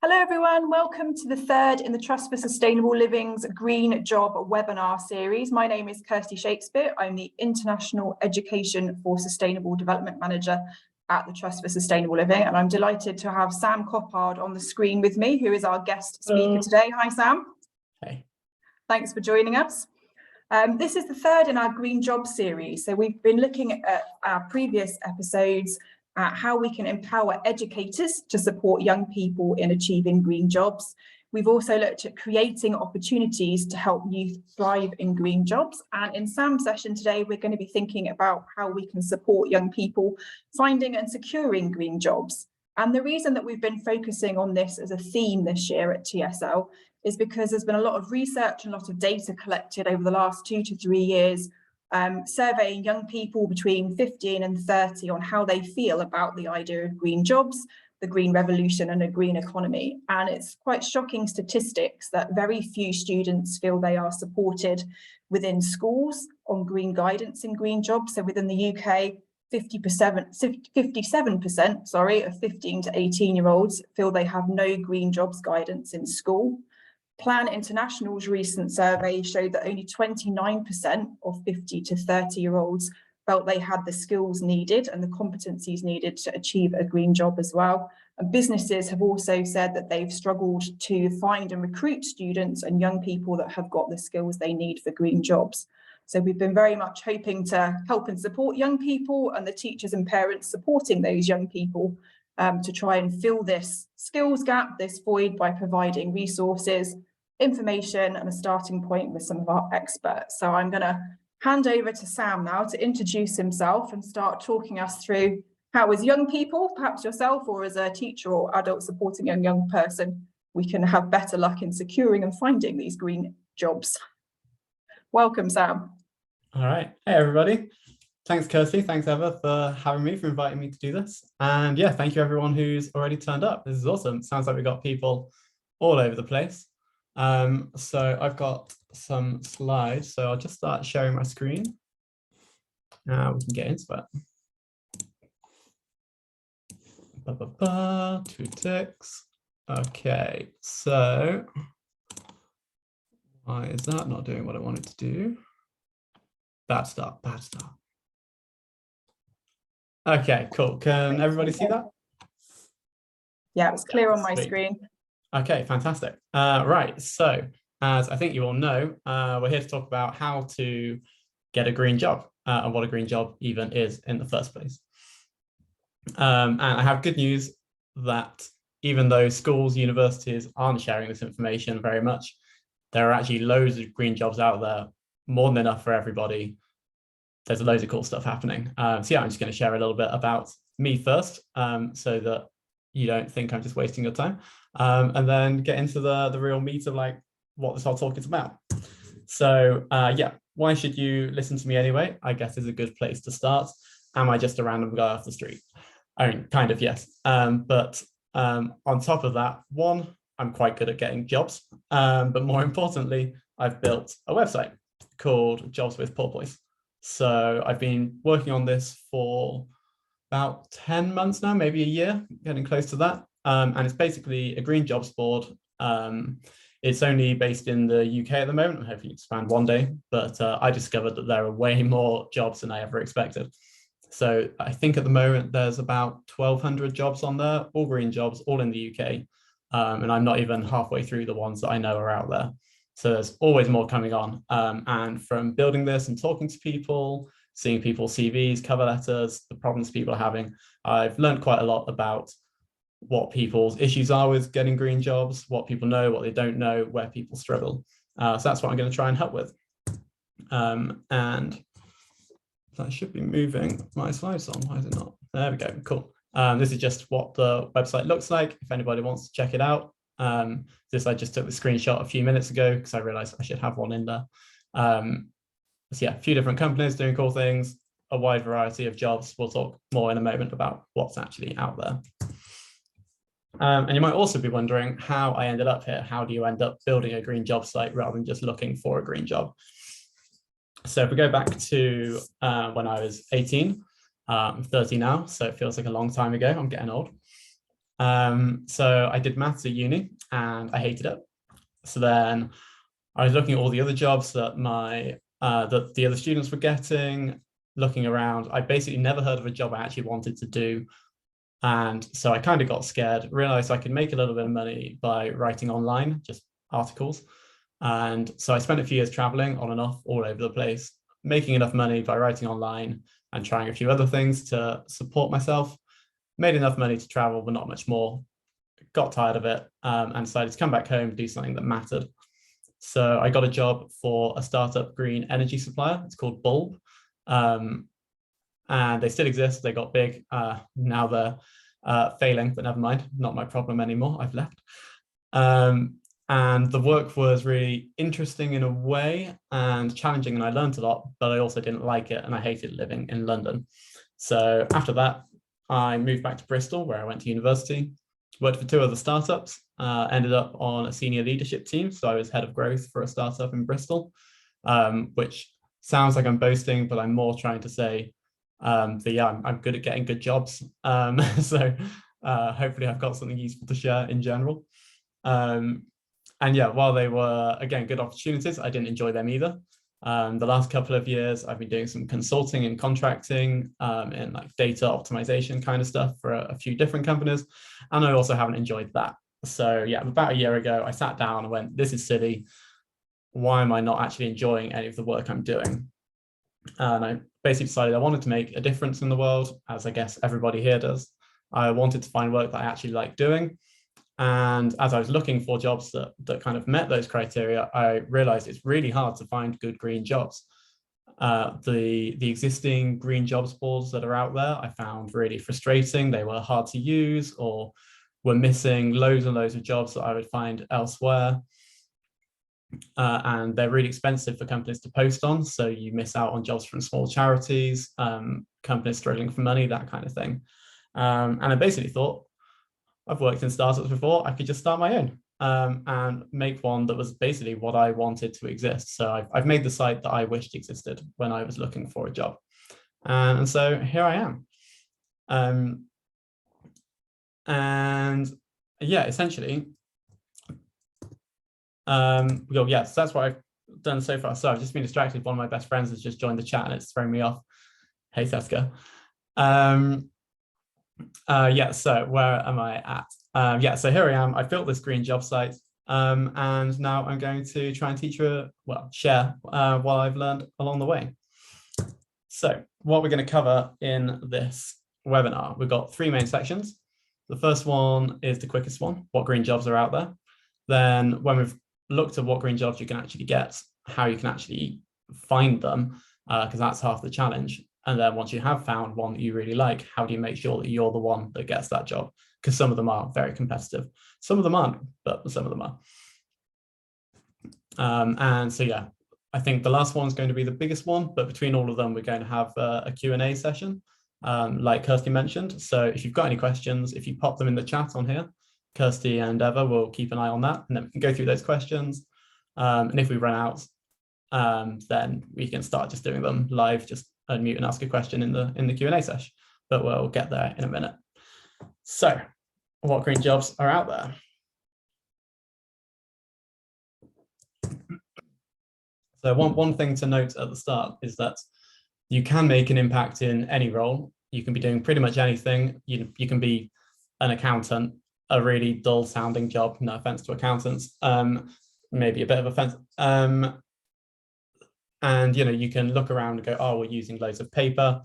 Hello everyone, welcome to the third in the Trust for Sustainable Living's Green Job webinar series. My name is Kirsty Shakespeare. I'm the International Education for Sustainable Development Manager at the Trust for Sustainable Living, and I'm delighted to have Sam Coppard on the screen with me, who is our guest speaker today. Hi Sam. Hey. Thanks for joining us. This is the third in our Green Job series. So we've been looking at our previous episodes at how we can empower educators to support young people in achieving green jobs. We've also looked at creating opportunities to help youth thrive in green jobs. And in Sam's session today, we're going to be thinking about how we can support young people finding and securing green jobs. And the reason that we've been focusing on this as a theme this year at TSL is because there's been a lot of research and a lot of data collected over the last 2 to 3 years, surveying young people between 15 and 30 on how they feel about the idea of green jobs, the green revolution and a green economy. And it's quite shocking statistics that very few students feel they are supported within schools on green guidance in green jobs. So within the UK, 57% of 15 to 18-year-olds feel they have no green jobs guidance in school. Plan International's recent survey showed that only 29% of 50 to 30-year-olds felt they had the skills needed and the competencies needed to achieve a green job as well. And businesses have also said that they've struggled to find and recruit students and young people that have got the skills they need for green jobs. So we've been very much hoping to help and support young people and the teachers and parents supporting those young people to try and fill this skills gap, this void, by providing resources, information and a starting point with some of our experts. So I'm going to hand over to Sam now to introduce himself and start talking us through how, as young people, perhaps yourself or as a teacher or adult supporting a young person, we can have better luck in securing and finding these green jobs. Welcome, Sam. All right. Hey, everybody. Thanks, Kirsty. Thanks, Eva, for having me, for inviting me to do this. And yeah, thank you, everyone who's already turned up. This is awesome. Sounds like we've got people all over the place. So I've got some slides, so I'll just start sharing my screen. Now we can get into it. 2 ticks. Okay, so why is that not doing what I wanted to do? Bad start, bad start. Okay, cool. Can everybody see that? Yeah, it's clear on my screen. Okay, fantastic. Right, so as I think you all know, we're here to talk about how to get a green job and what a green job even is in the first place. And I have good news that even though schools, universities aren't sharing this information very much, there are actually loads of green jobs out there, more than enough for everybody. There's loads of cool stuff happening. So yeah, I'm just going to share a little bit about me first, so that you don't think I'm just wasting your time, and then get into the real meat of like what this whole talk is about. So yeah, why should you listen to me anyway? I guess is a good place to start. Am I just a random guy off the street? I mean, kind of, yes. But on top of that, one, I'm quite good at getting jobs. But more importantly, I've built a website called Jobs with Porpoise. So I've been working on this for about 10 months now, maybe a year, getting close to that. And it's basically a green jobs board. It's only based in the UK at the moment. I'm hoping to expand one day, but I discovered that there are way more jobs than I ever expected. So I think at the moment there's about 1,200 jobs on there, all green jobs, all in the UK. And I'm not even halfway through the ones that I know are out there. So there's always more coming on. And from building this and talking to people, seeing people's CVs, cover letters, the problems people are having, I've learned quite a lot about what people's issues are with getting green jobs, what people know, what they don't know, where people struggle. So that's what I'm going to try and help with. And that should be moving my slides on. Why is it not? There we go. Cool. This is just what the website looks like. If anybody wants to check it out. This I just took the screenshot a few minutes ago because I realized I should have one in there. So yeah, a few different companies doing cool things, a wide variety of jobs. We'll talk more in a moment about what's actually out there. And you might also be wondering how I ended up here. How do you end up building a green job site rather than just looking for a green job? So if we go back to when I was 18, I'm 30 now, so it feels like a long time ago. I'm getting old. So I did maths at uni and I hated it. So then I was looking at all the other jobs that that the other students were getting, looking around. I basically never heard of a job I actually wanted to do. And so I kind of got scared, realized I could make a little bit of money by writing online, just articles. And so I spent a few years traveling on and off all over the place, making enough money by writing online and trying a few other things to support myself. Made enough money to travel, but not much more. Got tired of it and decided to come back home and do something that mattered. So I got a job for a startup green energy supplier. It's called Bulb. And they still exist. They got big. Now they're failing, but never mind. Not my problem anymore. I've left. And the work was really interesting in a way and challenging, and I learned a lot, but I also didn't like it and I hated living in London. So after that, I moved back to Bristol, where I went to university, worked for 2 other startups, ended up on a senior leadership team. So I was head of growth for a startup in Bristol, which sounds like I'm boasting, but I'm more trying to say that, yeah, I'm good at getting good jobs. So hopefully I've got something useful to share in general. And yeah, while they were, again, good opportunities, I didn't enjoy them either. The last couple of years, I've been doing some consulting and contracting in like data optimization kind of stuff for a few different companies. And I also haven't enjoyed that. So yeah, about a year ago, I sat down and went, this is silly. Why am I not actually enjoying any of the work I'm doing? And I basically decided I wanted to make a difference in the world, as I guess everybody here does. I wanted to find work that I actually like doing. And as I was looking for jobs that kind of met those criteria, I realized it's really hard to find good green jobs. The existing green jobs boards that are out there, I found really frustrating. They were hard to use or were missing loads and loads of jobs that I would find elsewhere. And they're really expensive for companies to post on. So you miss out on jobs from small charities, companies struggling for money, that kind of thing. And I basically thought, I've worked in startups before, I could just start my own and make one that was basically what I wanted to exist. So I've made the site that I wished existed when I was looking for a job. And so here I am. And yeah, essentially, well, yes, that's what I've done so far. So I've just been distracted. One of my best friends has just joined the chat and it's thrown me off. Hey, Seska. Yeah, so where am I at? Yeah, so here I am. I built this green job site, and now I'm going to try and share what I've learned along the way. So what we're going to cover in this webinar, we've got 3 main sections. The first one is the quickest one, what green jobs are out there. Then when we've looked at what green jobs you can actually get, how you can actually find them, because that's half the challenge. And then once you have found one that you really like, how do you make sure that you're the one that gets that job? Because some of them are very competitive. Some of them aren't, but some of them are. And so, yeah, I think the last one is going to be the biggest one, but between all of them, we're going to have a Q&A session, like Kirsty mentioned. So if you've got any questions, if you pop them in the chat on here, Kirsty and Eva will keep an eye on that, and then we can go through those questions. And if we run out, then we can start just doing them live, just unmute and ask a question in the Q&A session, but we'll get there in a minute. So what green jobs are out there? So one thing to note at the start is that you can make an impact in any role. You can be doing pretty much anything. You can be an accountant, a really dull sounding job, no offense to accountants, maybe a bit of offense. And you can look around and go, oh, we're using loads of paper.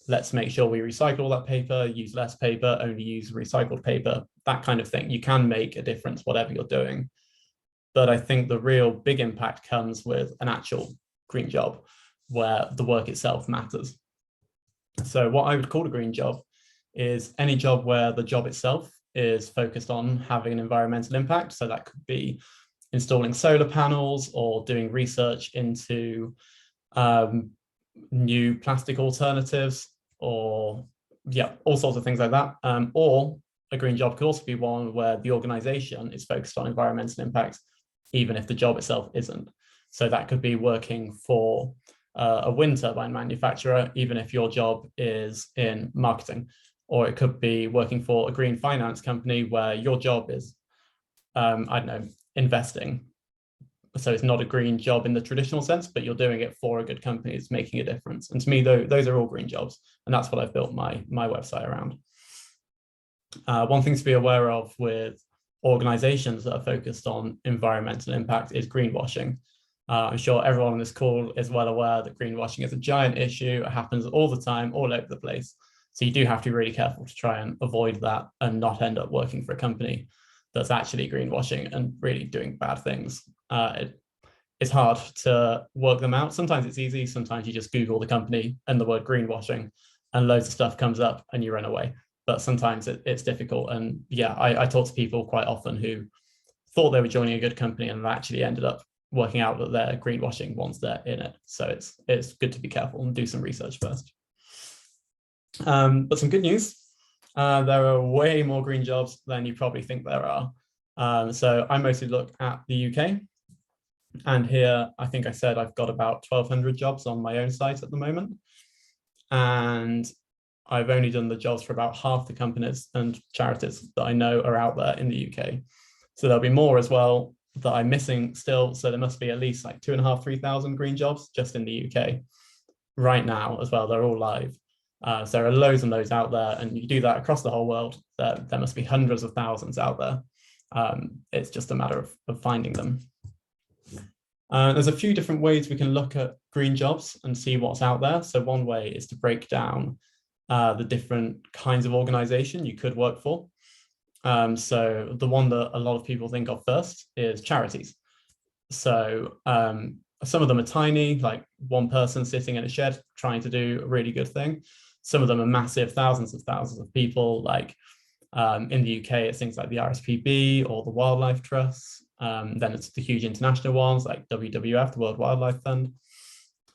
Let's make sure we recycle all that paper, use less paper, only use recycled paper, that kind of thing. You can make a difference, whatever you're doing. But I think the real big impact comes with an actual green job where the work itself matters. So what I would call a green job is any job where the job itself is focused on having an environmental impact. So that could be installing solar panels or doing research into new plastic alternatives, or all sorts of things like that. Or a green job could also be one where the organization is focused on environmental impact, even if the job itself isn't. So that could be working for a wind turbine manufacturer, even if your job is in marketing. or it could be working for a green finance company where your job is, I don't know, investing. So it's not a green job in the traditional sense, but you're doing it for a good company. It's making a difference. And to me, those are all green jobs. And that's what I've built my website around. One thing to be aware of with organizations that are focused on environmental impact is greenwashing. I'm sure everyone on this call is well aware that greenwashing is a giant issue. It happens all the time, all over the place. So you do have to be really careful to try and avoid that and not end up working for a company that's actually greenwashing and really doing bad things. It's hard to work them out. Sometimes it's easy. Sometimes you just Google the company and the word greenwashing and loads of stuff comes up and you run away. But sometimes it's difficult. And yeah, I talk to people quite often who thought they were joining a good company and actually ended up working out that they're greenwashing once they're in it. So it's good to be careful and do some research first. But some good news. There are way more green jobs than you probably think there are. So I mostly look at the UK. And here, I think I said I've got about 1,200 jobs on my own site at the moment. And I've only done the jobs for about half the companies and charities that I know are out there in the UK. So there'll be more as well that I'm missing still. So there must be at least like 2,500, 3,000 green jobs just in the UK right now as well. They're all live. So there are loads and loads out there, and you do that across the whole world. There must be hundreds of thousands out there. It's just a matter of finding them. There's a few different ways we can look at green jobs and see what's out there. So one way is to break down the different kinds of organization you could work for. So the one that a lot of people think of first is charities. So some of them are tiny, like one person sitting in a shed trying to do a really good thing. Some of them are massive, thousands of people, like in the UK, it's things like the RSPB or the Wildlife Trusts. Then it's the huge international ones like WWF, the World Wildlife Fund.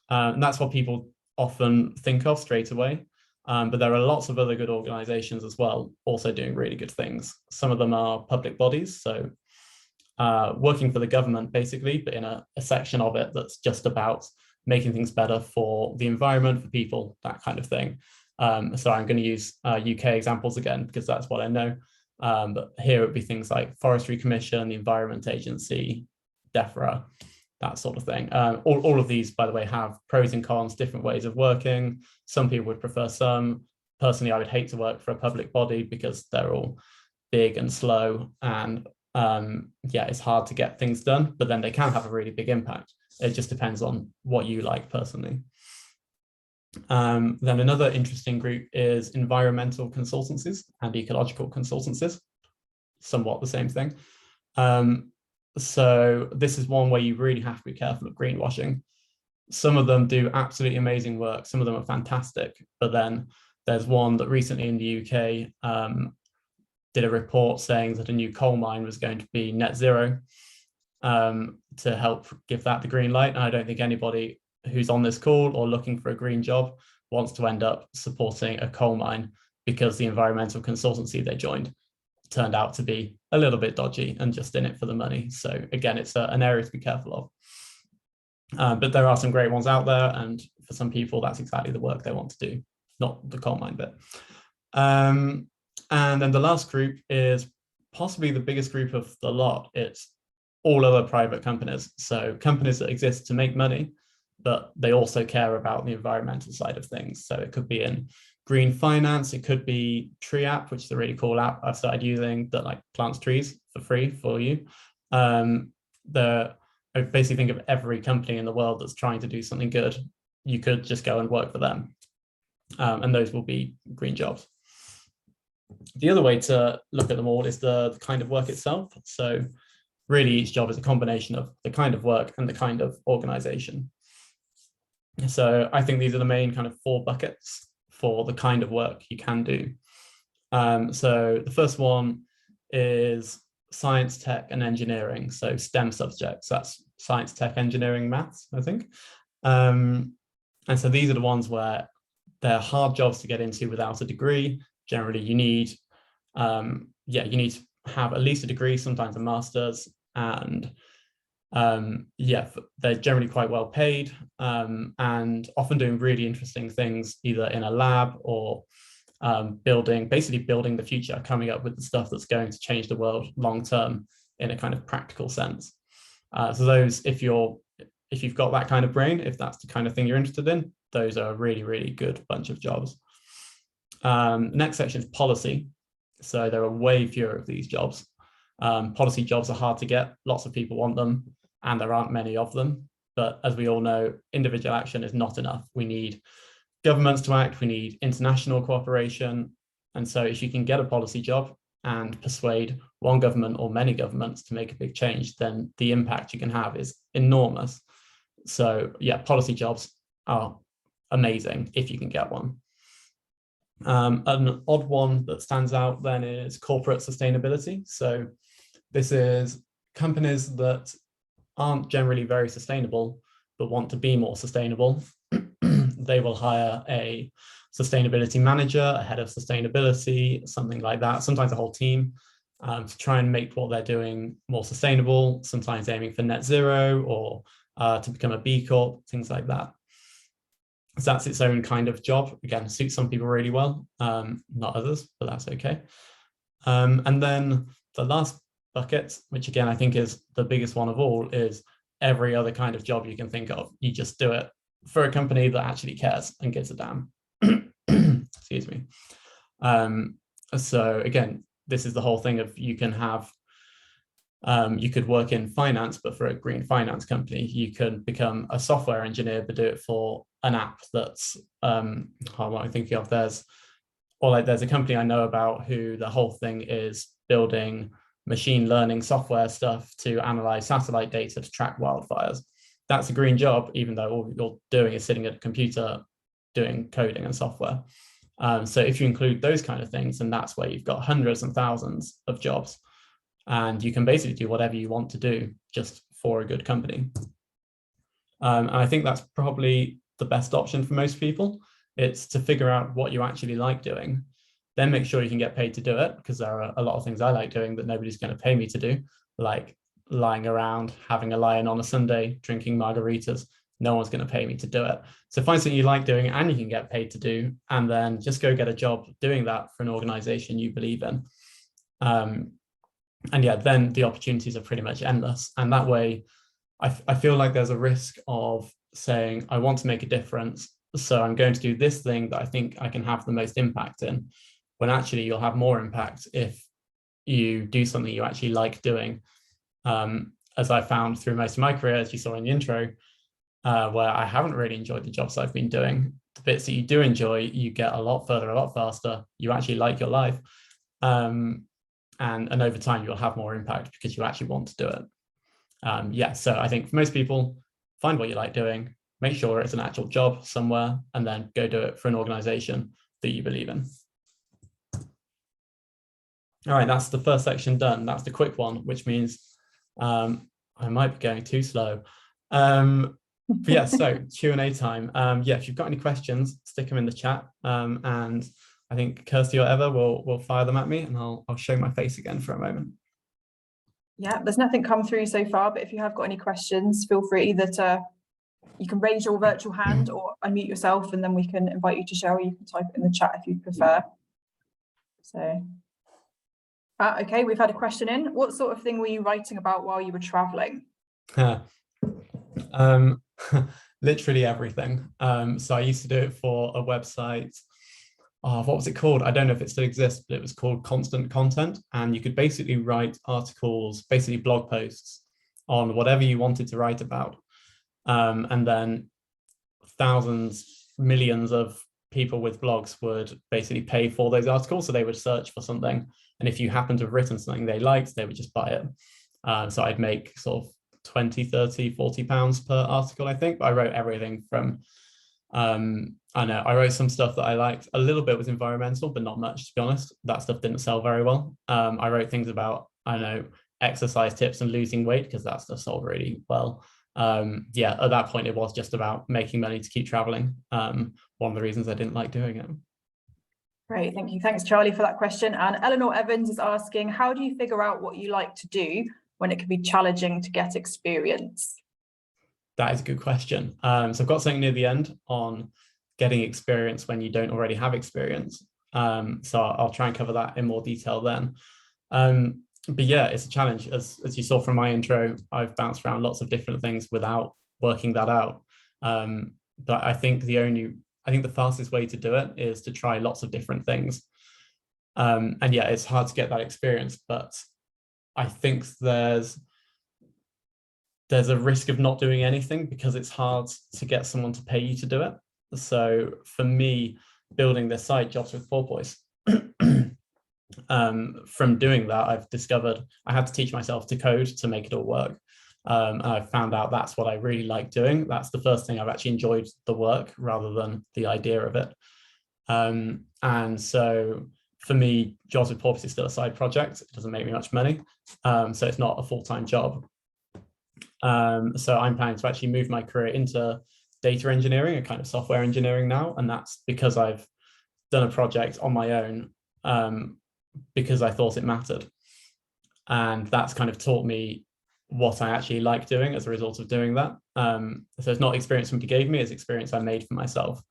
And that's what people often think of straight away. But there are lots of other good organizations as well, also doing really good things. Some of them are public bodies, so working for the government basically, but in a section of it that's just about making things better for the environment, for people, that kind of thing. So I'm going to use UK examples again, because that's what I know. But here it would be things like Forestry Commission, the Environment Agency, DEFRA, that sort of thing. All of these, by the way, have pros and cons, different ways of working. Some people would prefer some. Personally, I would hate to work for a public body because they're all big and slow, and yeah, it's hard to get things done, but then they can have a really big impact. It just depends on what you like personally. Then another interesting group is environmental consultancies and ecological consultancies, somewhat the same thing. So this is one where you really have to be careful of greenwashing. Some of them do absolutely amazing work. Some of them are fantastic, but then there's one that recently in the UK did a report saying that a new coal mine was going to be net zero to help give that the green light. And I don't think anybody who's on this call or looking for a green job wants to end up supporting a coal mine because the environmental consultancy they joined turned out to be a little bit dodgy and just in it for the money. So again, it's an area to be careful of. But there are some great ones out there, and for some people, that's exactly the work they want to do, not the coal mine bit. And then the last group is possibly the biggest group of the lot. It's all other private companies. So companies that exist to make money, but they also care about the environmental side of things. So it could be in green finance, it could be Tree App, which is a really cool app I've started using that like plants trees for free for you. I basically think of every company in the world that's trying to do something good. You could just go and work for them. And those will be green jobs. The other way to look at them all is the kind of work itself. So really each job is a combination of the kind of work and the kind of organization. So I think these are the main kind of 4 buckets for the kind of work you can do. So the first one is science, tech, and engineering. So STEM subjects, that's science, tech, engineering, maths, I think. And so these are the ones where they're hard jobs to get into without a degree. Generally, you need, you need to have at least a degree, sometimes a master's, and they're generally quite well paid and often doing really interesting things, either in a lab or basically building the future, coming up with the stuff that's going to change the world long term in a kind of practical sense. So those, if you've got that kind of brain, if that's the kind of thing you're interested in, those are a really, really good bunch of jobs. Next section is policy. So there are way fewer of these jobs. Policy jobs are hard to get. Lots of people want them, and there aren't many of them. But as we all know, individual action is not enough. We need governments to act. We need international cooperation. And so if you can get a policy job and persuade one government or many governments to make a big change, then the impact you can have is enormous. So yeah, policy jobs are amazing if you can get one. An odd one that stands out then is corporate sustainability. So this is companies that aren't generally very sustainable, but want to be more sustainable. They will hire a sustainability manager, a head of sustainability, something like that, sometimes a whole team, to try and make what they're doing more sustainable, sometimes aiming for net zero or to become a B Corp, things like that. So that's its own kind of job. Again, suits some people really well, not others, but that's okay. And then the last bucket, which again, I think is the biggest one of all, is every other kind of job you can think of. You just do it for a company that actually cares and gives a damn. Excuse me. So again, this is the whole thing of you can have, you could work in finance, but for a green finance company. You could become a software engineer, but do it for an app that's, what am I thinking of? There's a company I know about who the whole thing is building machine learning software stuff to analyze satellite data to track wildfires. That's a green job, even though all you're doing is sitting at a computer doing coding and software. So if you include those kind of things, then that's where you've got hundreds and thousands of jobs. And you can basically do whatever you want to do just for a good company. And I think that's probably the best option for most people. It's to figure out what you actually like doing, then make sure you can get paid to do it, because there are a lot of things I like doing that nobody's going to pay me to do, like lying around, having a lie-in on a Sunday, drinking margaritas. No one's going to pay me to do it. So find something you like doing and you can get paid to do, and then just go get a job doing that for an organization you believe in. And yeah, then the opportunities are pretty much endless. And that way, I feel like there's a risk of saying, I want to make a difference, so I'm going to do this thing that I think I can have the most impact in, when actually you'll have more impact if you do something you actually like doing. As I found through most of my career, as you saw in the intro, where I haven't really enjoyed the jobs I've been doing, the bits that you do enjoy, you get a lot further, a lot faster. You actually like your life. And over time, you'll have more impact because you actually want to do it. Yeah, so I think for most people, find what you like doing, make sure it's an actual job somewhere, and then go do it for an organization that you believe in. All right, that's the first section done. That's the quick one, which means I might be going too slow. But yeah, so Q&A time. Yeah, if you've got any questions, stick them in the chat. And I think Kirsty or Eva will fire them at me, and I'll show my face again for a moment. Yeah, there's nothing come through so far, but if you have got any questions, feel free either to, you can raise your virtual hand or unmute yourself, and then we can invite you to share, or you can type it in the chat if you prefer. So, okay, we've had a question in. What sort of thing were you writing about while you were traveling? Literally everything. So I used to do it for a website. What was it called? I don't know if it still exists, but it was called Constant Content. And you could basically write articles, basically blog posts on whatever you wanted to write about. And then thousands, millions of people with blogs would basically pay for those articles. So they would search for something. And if you happened to have written something they liked, they would just buy it. So I'd make sort of 20, 30, 40 pounds per article, I think. But I wrote everything from, I wrote some stuff that I liked. A little bit was environmental, but not much, to be honest. That stuff didn't sell very well. I wrote things about, exercise tips and losing weight, because that stuff sold really well. Yeah, at that point, it was just about making money to keep traveling. One of the reasons I didn't like doing it. Great, thank you. Thanks, Charlie, for that question. And Eleanor Evans is asking, how do you figure out what you like to do when it can be challenging to get experience? That is a good question. So I've got something near the end on getting experience when you don't already have experience. So I'll try and cover that in more detail then. But yeah, it's a challenge. As you saw from my intro, I've bounced around lots of different things without working that out. But I think the fastest way to do it is to try lots of different things. And yeah, it's hard to get that experience, but I think there's a risk of not doing anything because it's hard to get someone to pay you to do it. So for me, building this site, Jobs with Porpoise, from doing that, I've discovered I had to teach myself to code to make it all work. And I found out that's what I really like doing. That's the first thing I've actually enjoyed the work rather than the idea of it. And so for me, Jobs with Porpoise is still a side project. It doesn't make me much money. So it's not a full-time job. So I'm planning to actually move my career into data engineering and kind of software engineering now. And that's because I've done a project on my own because I thought it mattered. And that's kind of taught me what I actually like doing as a result of doing that. So it's not experience somebody gave me, it's experience I made for myself.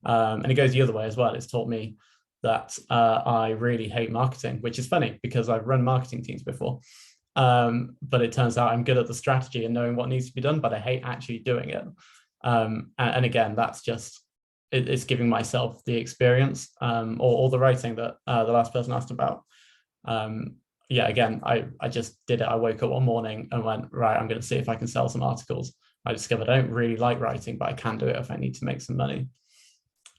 And it goes the other way as well. It's taught me that I really hate marketing, which is funny because I've run marketing teams before. But it turns out I'm good at the strategy and knowing what needs to be done, but I hate actually doing it. And again, that's just, it's giving myself the experience or the writing that the last person asked about. Yeah, again, I just did it. I woke up one morning and went, right, I'm going to see if I can sell some articles. I discovered I don't really like writing, but I can do it if I need to make some money.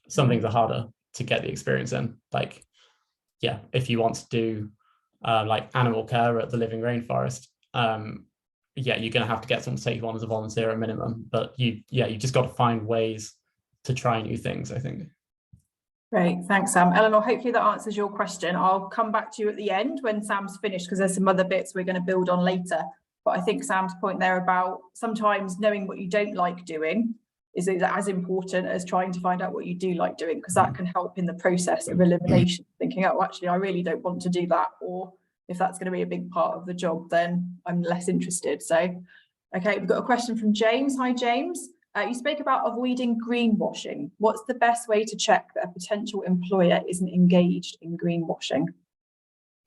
Some things are harder to get the experience in. Like, yeah, if you want to do like animal care at the living rainforest, yeah, you're going to have to get someone to take you on as a volunteer at minimum. But you just got to find ways to try new things, I think. Great, thanks, Sam. Eleanor, hopefully that answers your question. I'll come back to you at the end when Sam's finished because there's some other bits we're going to build on later. But I think Sam's point there about sometimes knowing what you don't like doing is as important as trying to find out what you do like doing, because that can help in the process of elimination, thinking, oh, actually, I really don't want to do that. Or if that's going to be a big part of the job, then I'm less interested. So, okay, we've got a question from James. Hi, James. You spoke about avoiding greenwashing. What's the best way to check that a potential employer isn't engaged in greenwashing?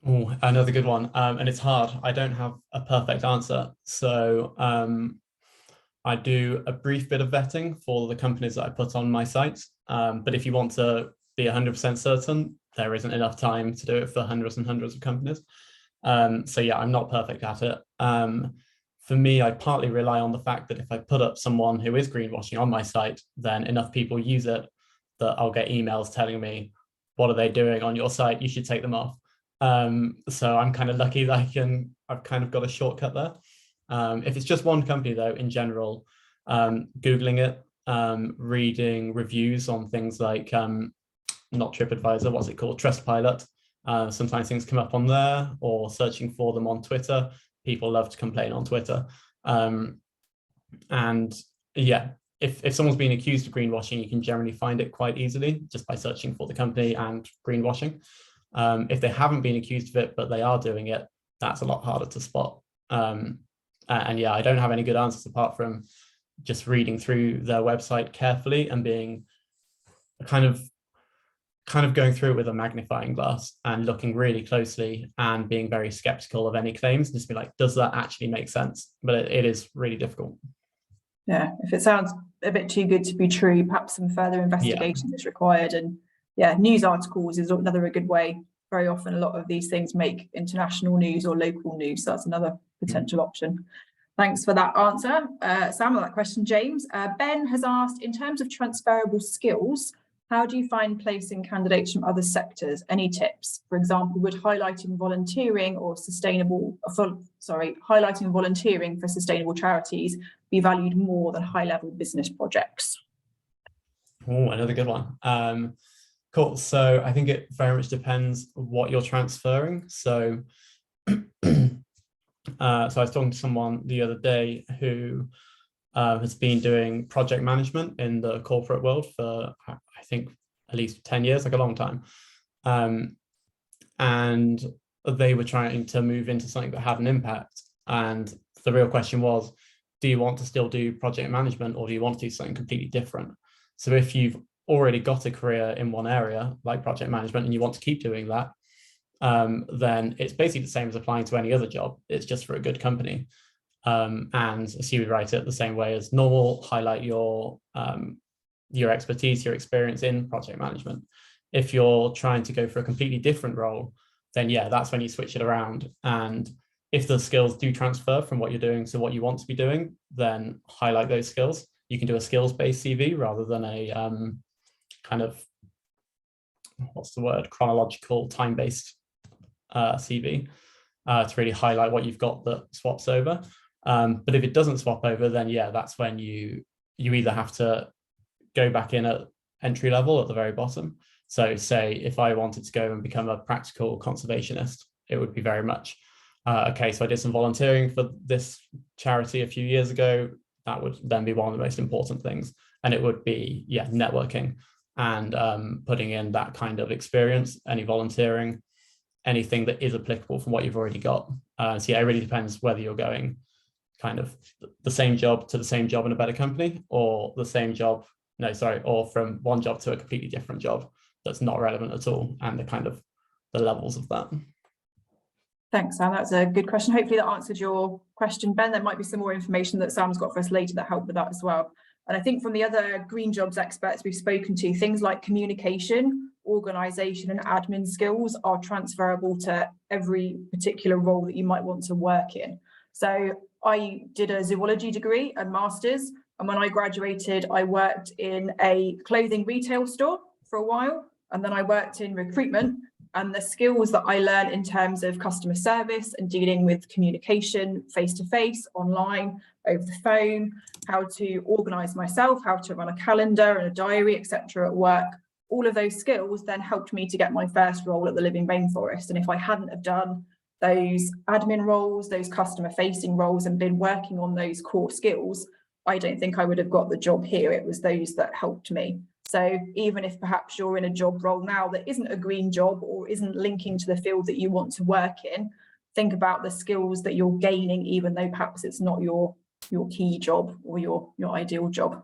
Oh, another good one. And it's hard. I don't have a perfect answer. So I do a brief bit of vetting for the companies that I put on my site. But if you want to be 100% certain, there isn't enough time to do it for hundreds and hundreds of companies. So yeah, I'm not perfect at it. For me, I partly rely on the fact that if I put up someone who is greenwashing on my site, then enough people use it that I'll get emails telling me, what are they doing on your site? You should take them off. So I'm kind of lucky that I've kind of got a shortcut there. If it's just one company though, in general, Googling it, reading reviews on things like, not TripAdvisor, what's it called? Trustpilot. Sometimes things come up on there, or searching for them on Twitter. People love to complain on Twitter. And yeah, if someone's been accused of greenwashing, you can generally find it quite easily just by searching for the company and greenwashing. If they haven't been accused of it, but they are doing it, that's a lot harder to spot. And yeah, I don't have any good answers apart from just reading through their website carefully and being kind of going through it with a magnifying glass and looking really closely and being very skeptical of any claims. Just be like, does that actually make sense? But it is really difficult. Yeah, if it sounds a bit too good to be true, perhaps some further investigation is required. And yeah, news articles is another good way. Very often, a lot of these things make international news or local news. So that's another potential option. Thanks for that answer, Sam, on that question, James. Ben has asked, in terms of transferable skills, how do you find placing candidates from other sectors? Any tips? For example, would highlighting volunteering for sustainable charities be valued more than high-level business projects? Oh, another good one. Cool. So I think it very much depends what you're transferring. So, so I was talking to someone the other day who has been doing project management in the corporate world for, I think, at least 10 years, like a long time. And they were trying to move into something that had an impact. And the real question was, do you want to still do project management or do you want to do something completely different? So if you've already got a career in one area like project management and you want to keep doing that, then it's basically the same as applying to any other job. It's just for a good company. And so you would write it the same way as normal, highlight your expertise, your experience in project management. If you're trying to go for a completely different role, then yeah, that's when you switch it around. And if the skills do transfer from what you're doing to what you want to be doing, then highlight those skills. You can do a skills-based CV rather than a kind of, what's the word, chronological, time-based CV to really highlight what you've got that swaps over. But if it doesn't swap over, then yeah, that's when you either have to go back in at entry level at the very bottom. So say if I wanted to go and become a practical conservationist, it would be very much, okay, so I did some volunteering for this charity a few years ago. That would then be one of the most important things. And it would be, yeah, networking and putting in that kind of experience, any volunteering, anything that is applicable from what you've already got. So yeah, it really depends whether you're going kind of the same job to the same job in a better company, or the same job, or from one job to a completely different job that's not relevant at all, and the kind of the levels of that. Thanks, Sam. That's a good question. Hopefully that answered your question, Ben. There might be some more information that Sam's got for us later that helped with that as well. And I think from the other green jobs experts we've spoken to, things like communication, organisation and admin skills are transferable to every particular role that you might want to work in. So I did a zoology degree and master's, and when I graduated, I worked in a clothing retail store for a while, and then I worked in recruitment. And the skills that I learned in terms of customer service and dealing with communication face-to-face, online, over the phone, how to organise myself, how to run a calendar and a diary, etc. at work, all of those skills then helped me to get my first role at the Living Rainforest. And if I hadn't have done those admin roles, those customer-facing roles, and been working on those core skills, I don't think I would have got the job here. It was those that helped me. So even if perhaps you're in a job role now that isn't a green job or isn't linking to the field that you want to work in, think about the skills that you're gaining, even though perhaps it's not your key job or your ideal job.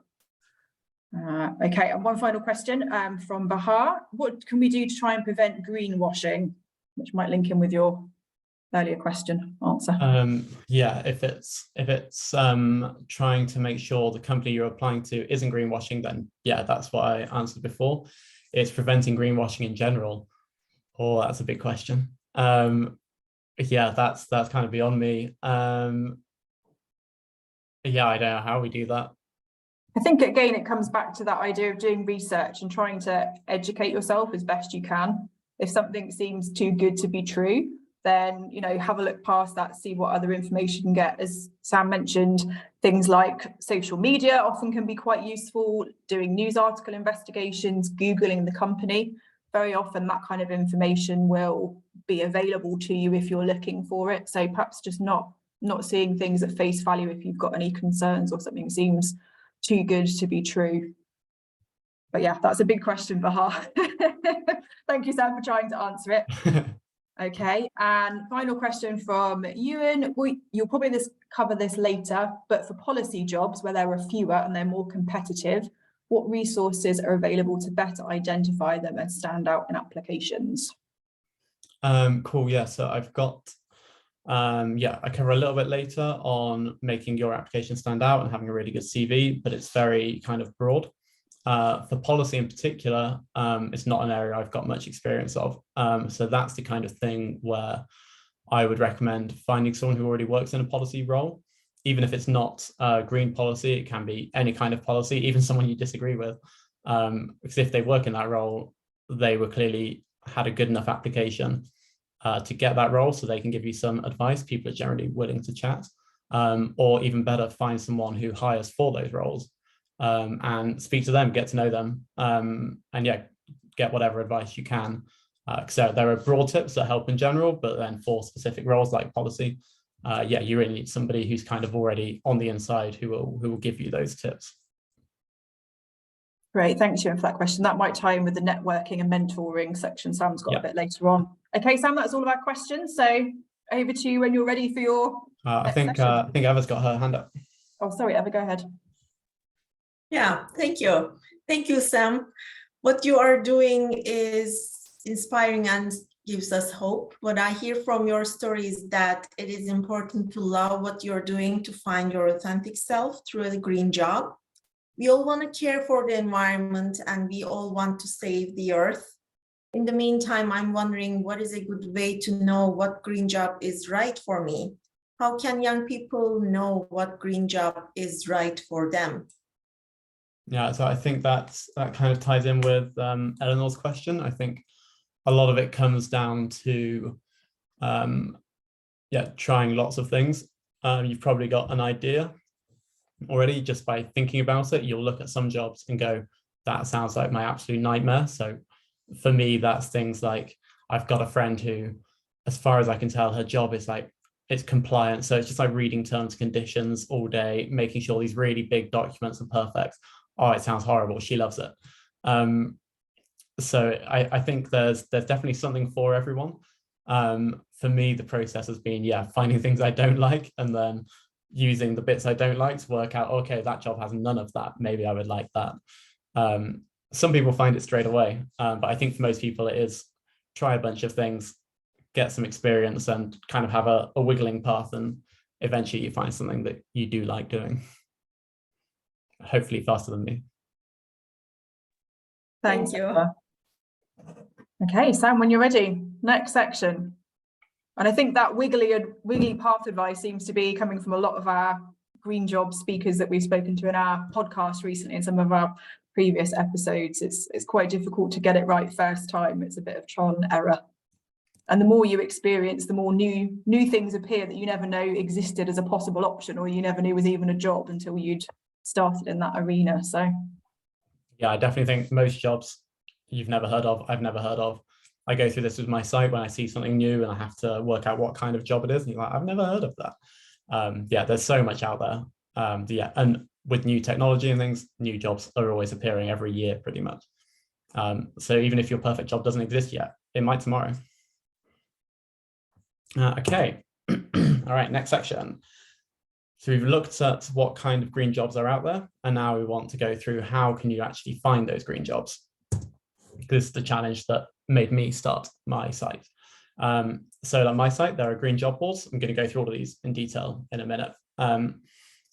Okay, and one final question from Bahar. What can we do to try and prevent greenwashing? Which might link in with your earlier question answer. Yeah, if it's trying to make sure the company you're applying to isn't greenwashing, then yeah, that's what I answered before. It's preventing greenwashing in general. Oh, that's a big question. Yeah, that's kind of beyond me. Yeah, I don't know how we do that. I think again it comes back to that idea of doing research and trying to educate yourself as best you can. If something seems too good to be true, then have a look past that, see what other information you can get. As Sam mentioned, things like social media often can be quite useful, doing news article investigations, Googling the company. Very often that kind of information will be available to you if you're looking for it. So perhaps just not seeing things at face value if you've got any concerns or something seems too good to be true. But yeah, that's a big question, Bahar. Thank you, Sam, for trying to answer it. Okay, and final question from Ewan. You'll probably cover this later, but for policy jobs where there are fewer and they're more competitive, what resources are available to better identify them and stand out in applications? Cool, yeah, so I've got, I cover a little bit later on making your application stand out and having a really good CV, but it's very kind of broad. For policy in particular, it's not an area I've got much experience of. So that's the kind of thing where I would recommend finding someone who already works in a policy role, even if it's not green policy, it can be any kind of policy, even someone you disagree with. Because if they work in that role, they were clearly had a good enough application to get that role, so they can give you some advice. People are generally willing to chat, or even better, find someone who hires for those roles. And speak to them, get to know them, and yeah, get whatever advice you can. So there are broad tips that help in general, but then for specific roles like policy, yeah, you really need somebody who's kind of already on the inside who will give you those tips. Great, thanks, Ewan, for that question. That might tie in with the networking and mentoring section Sam's got a bit later on. Okay, Sam, that's all of our questions. So over to you when you're ready for your I think Eva's got her hand up. Oh, sorry, Eva, go ahead. Yeah, thank you. Thank you, Sam. What you are doing is inspiring and gives us hope. What I hear from your story is that it is important to love what you're doing to find your authentic self through a green job. We all want to care for the environment and we all want to save the earth. In the meantime, I'm wondering what is a good way to know what green job is right for me? How can young people know what green job is right for them? Yeah, so I think that kind of ties in with Eleanor's question. I think a lot of it comes down to trying lots of things. You've probably got an idea already just by thinking about it. You'll look at some jobs and go, that sounds like my absolute nightmare. So for me, that's things like, I've got a friend who, as far as I can tell, her job is like, it's compliance. So it's just like reading terms and conditions all day, making sure these really big documents are perfect. Oh, it sounds horrible. She loves it. So I think there's definitely something for everyone. For me, the process has been, finding things I don't like and then using the bits I don't like to work out, okay, that job has none of that. Maybe I would like that. Some people find it straight away, but I think for most people it is try a bunch of things, get some experience and kind of have a wiggling path, and eventually you find something that you do like doing. Hopefully faster than me. Thanks. Thank you. Okay, Sam, when you're ready, next section. And I think that wiggly path advice seems to be coming from a lot of our green job speakers that we've spoken to in our podcast recently, in some of our previous episodes. It's quite difficult to get it right first time. It's a bit of trial and error. And the more you experience, the more new things appear that you never know existed as a possible option, or you never knew was even a job until you'd started in that arena. So yeah, I definitely think most jobs you've never heard of, I've never heard of. I go through this with my site when I see something new and I have to work out what kind of job it is. And you're like, I've never heard of that. There's so much out there. And with new technology and things, new jobs are always appearing every year pretty much. So even if your perfect job doesn't exist yet, it might tomorrow. Okay, all right, next section. So we've looked at what kind of green jobs are out there, and now we want to go through how can you actually find those green jobs. This is the challenge that made me start my site. So on my site, there are green job boards. I'm going to go through all of these in detail in a minute. So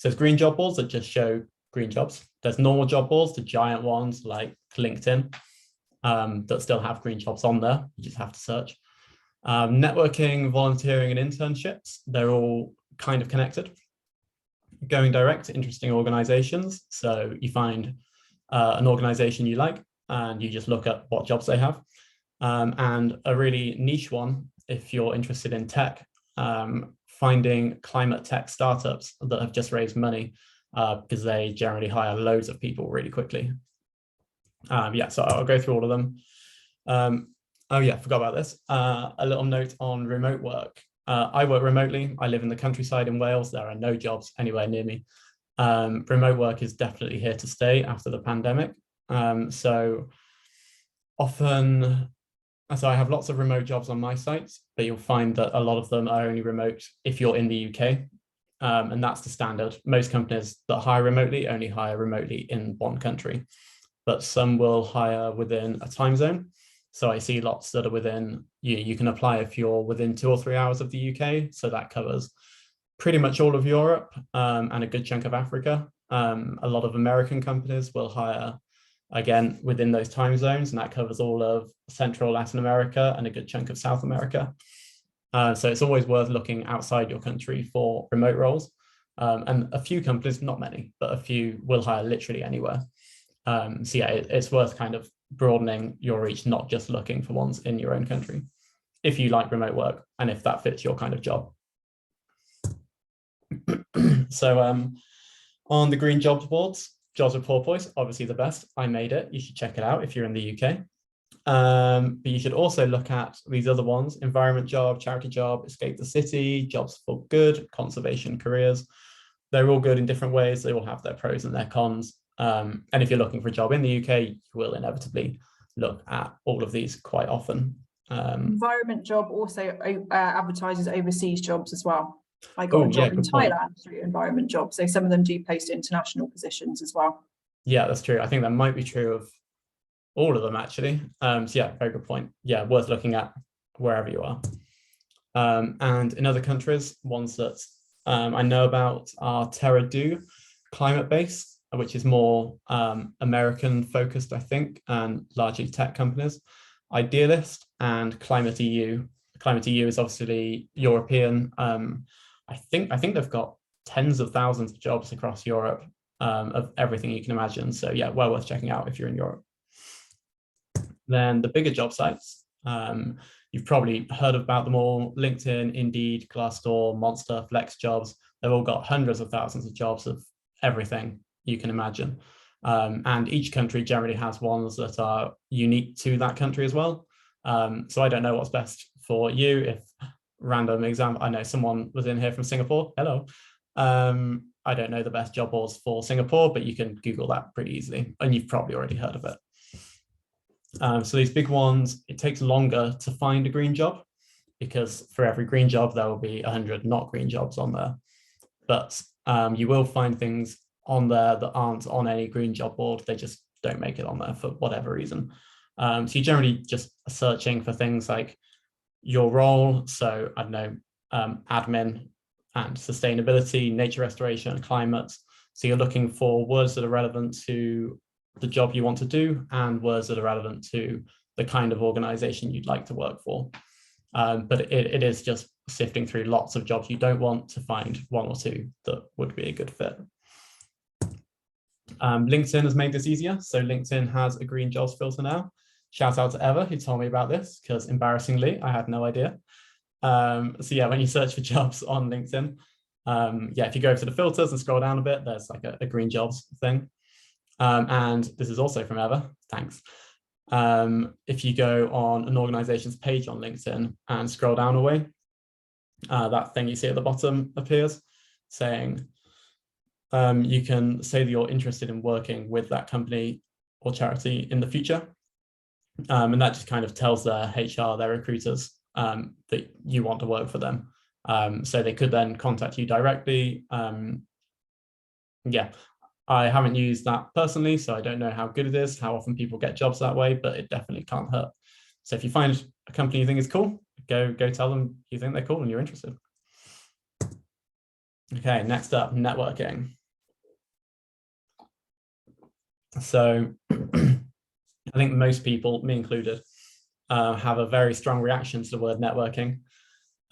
there's green job boards that just show green jobs. There's normal job boards, the giant ones like LinkedIn, that still have green jobs on there. You just have to search. Networking, volunteering, and internships, they're all kind of connected. Going direct to interesting organizations. So you find an organization you like, and you just look at what jobs they have. And a really niche one, if you're interested in tech, finding climate tech startups that have just raised money, because they generally hire loads of people really quickly. So I'll go through all of them. Forgot about this. A little note on remote work. I work remotely. I live in the countryside in Wales. There are no jobs anywhere near me. Remote work is definitely here to stay after the pandemic. So I have lots of remote jobs on my site, but you'll find that a lot of them are only remote if you're in the UK. And that's the standard. Most companies that hire remotely only hire remotely in one country, but some will hire within a time zone. So I see lots that are within, you can apply if you're within 2 or 3 hours of the UK. So that covers pretty much all of Europe, and a good chunk of Africa. A lot of American companies will hire, again, within those time zones, and that covers all of Central Latin America and a good chunk of South America. So it's always worth looking outside your country for remote roles. And a few companies, not many, but a few will hire literally anywhere. It's worth kind of broadening your reach, not just looking for ones in your own country, if you like remote work and if that fits your kind of job. So on the green jobs boards, jobs with Porpoise, obviously the best. I made it. You should check it out if you're in the UK. But you should also look at these other ones: environment job, charity job, escape the city, jobs for good, conservation careers. They're all good in different ways. They all have their pros and their cons. And if you're looking for a job in the UK, you will inevitably look at all of these quite often. Environment job also advertises overseas jobs as well. I got a job in Thailand through environment job. So some of them do post international positions as well. Yeah, that's true. I think that might be true of all of them actually. So yeah, very good point. Yeah, worth looking at wherever you are. And in other countries, ones that I know about are Terra Do, Climate Base, which is more American focused, I think, and largely tech companies. Idealist and Climate EU. Climate EU is obviously European. I think they've got tens of thousands of jobs across Europe, of everything you can imagine. So yeah, well worth checking out if you're in Europe. Then the bigger job sites, you've probably heard about them all: LinkedIn, Indeed, Glassdoor, Monster, FlexJobs. They've all got hundreds of thousands of jobs of everything you can imagine. And each country generally has ones that are unique to that country as well. So I don't know what's best for you. If random example, I know someone was in here from Singapore. Hello. I don't know the best job boards for Singapore, but you can Google that pretty easily, and you've probably already heard of it. So these big ones, it takes longer to find a green job, because for every green job, there will be 100 not green jobs on there. But you will find things on there that aren't on any green job board. They just don't make it on there for whatever reason. So you're generally just searching for things like your role. So I don't know, admin and sustainability, nature restoration, climate. So you're looking for words that are relevant to the job you want to do and words that are relevant to the kind of organization you'd like to work for. But it is just sifting through lots of jobs you don't want to find one or two that would be a good fit. LinkedIn has made this easier. So LinkedIn has a green jobs filter now. Shout out to Eva, who told me about this, because embarrassingly, I had no idea. So yeah, when you search for jobs on LinkedIn, yeah, if you go to the filters and scroll down a bit, there's like a green jobs thing. And this is also from Eva, thanks. If you go on an organization's page on LinkedIn and scroll down a way, that thing you see at the bottom appears saying, you can say that you're interested in working with that company or charity in the future. And that just kind of tells their HR, their recruiters, that you want to work for them. So they could then contact you directly. Yeah, I haven't used that personally, so I don't know how good it is, how often people get jobs that way, but it definitely can't hurt. So if you find a company you think is cool, go tell them you think they're cool and you're interested. Okay, next up, networking. So I think most people, me included, have a very strong reaction to the word networking.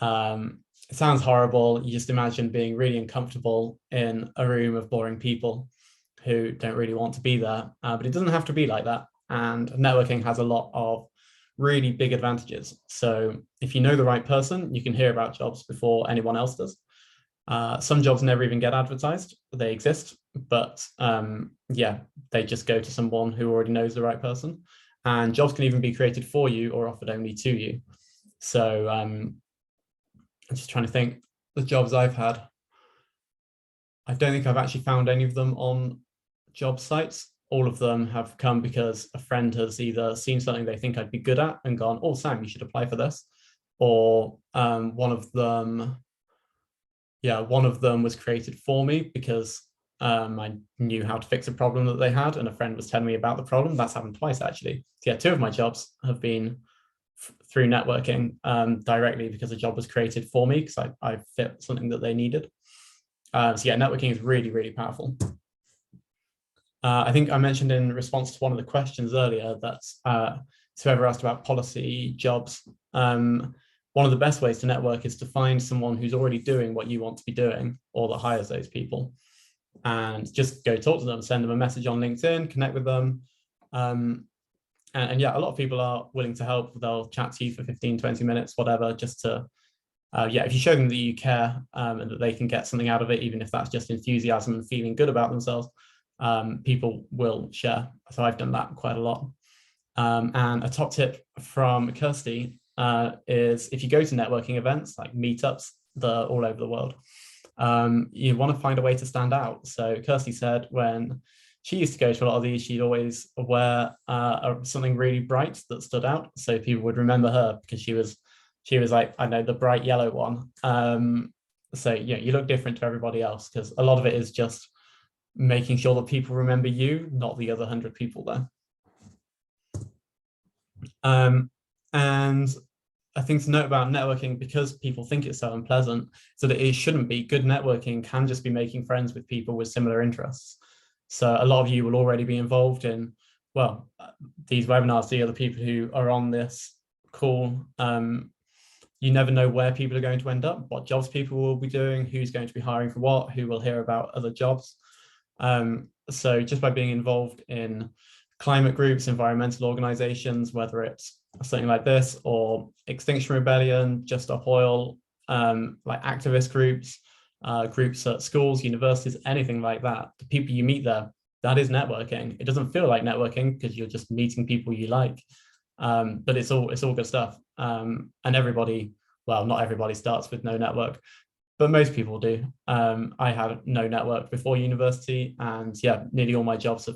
It sounds horrible. You just imagine being really uncomfortable in a room of boring people who don't really want to be there, but it doesn't have to be like that. And networking has a lot of really big advantages. So if you know the right person, you can hear about jobs before anyone else does. Some jobs never even get advertised. They exist, but yeah, they just go to someone who already knows the right person. And jobs can even be created for you or offered only to you. So I'm just trying to think, the jobs I've had, I don't think I've actually found any of them on job sites. All of them have come because a friend has either seen something they think I'd be good at and gone, oh, Sam, you should apply for this. Or one of them was created for me because I knew how to fix a problem that they had and a friend was telling me about the problem. That's happened twice, actually. So yeah, 2 of my jobs have been through networking directly because a job was created for me because I fit something that they needed. So yeah, networking is really, really powerful. I think I mentioned in response to one of the questions earlier that whoever asked about policy jobs, one of the best ways to network is to find someone who's already doing what you want to be doing or that hires those people, and just go talk to them, send them a message on LinkedIn, connect with them. And yeah, a lot of people are willing to help. They'll chat to you for 15, 20 minutes, whatever, just to, yeah, if you show them that you care and that they can get something out of it, even if that's just enthusiasm and feeling good about themselves, people will share. So I've done that quite a lot. And a top tip from Kirsty is if you go to networking events like meetups, they're all over the world, you want to find a way to stand out. So Kirsty said when she used to go to a lot of these, she'd always wear something really bright that stood out, so people would remember her because she was like, I know, the bright yellow one. So yeah, you look different to everybody else because a lot of it is just making sure that people remember you, not the other 100 people there. And I think to note about networking, because people think it's so unpleasant, so that it shouldn't be. Good networking can just be making friends with people with similar interests. So a lot of you will already be involved in, well, these webinars, the other people who are on this call. You never know where people are going to end up, what jobs people will be doing, who's going to be hiring for what, who will hear about other jobs. So just by being involved in climate groups, environmental organizations, whether it's something like this or Extinction Rebellion, Just Stop Oil, like activist groups, groups at schools, universities, anything like that, the people you meet there, that is networking. It doesn't feel like networking because you're just meeting people you like, but it's all good stuff. And everybody, well, not everybody starts with no network, but most people do. I had no network before university, and yeah, nearly all my jobs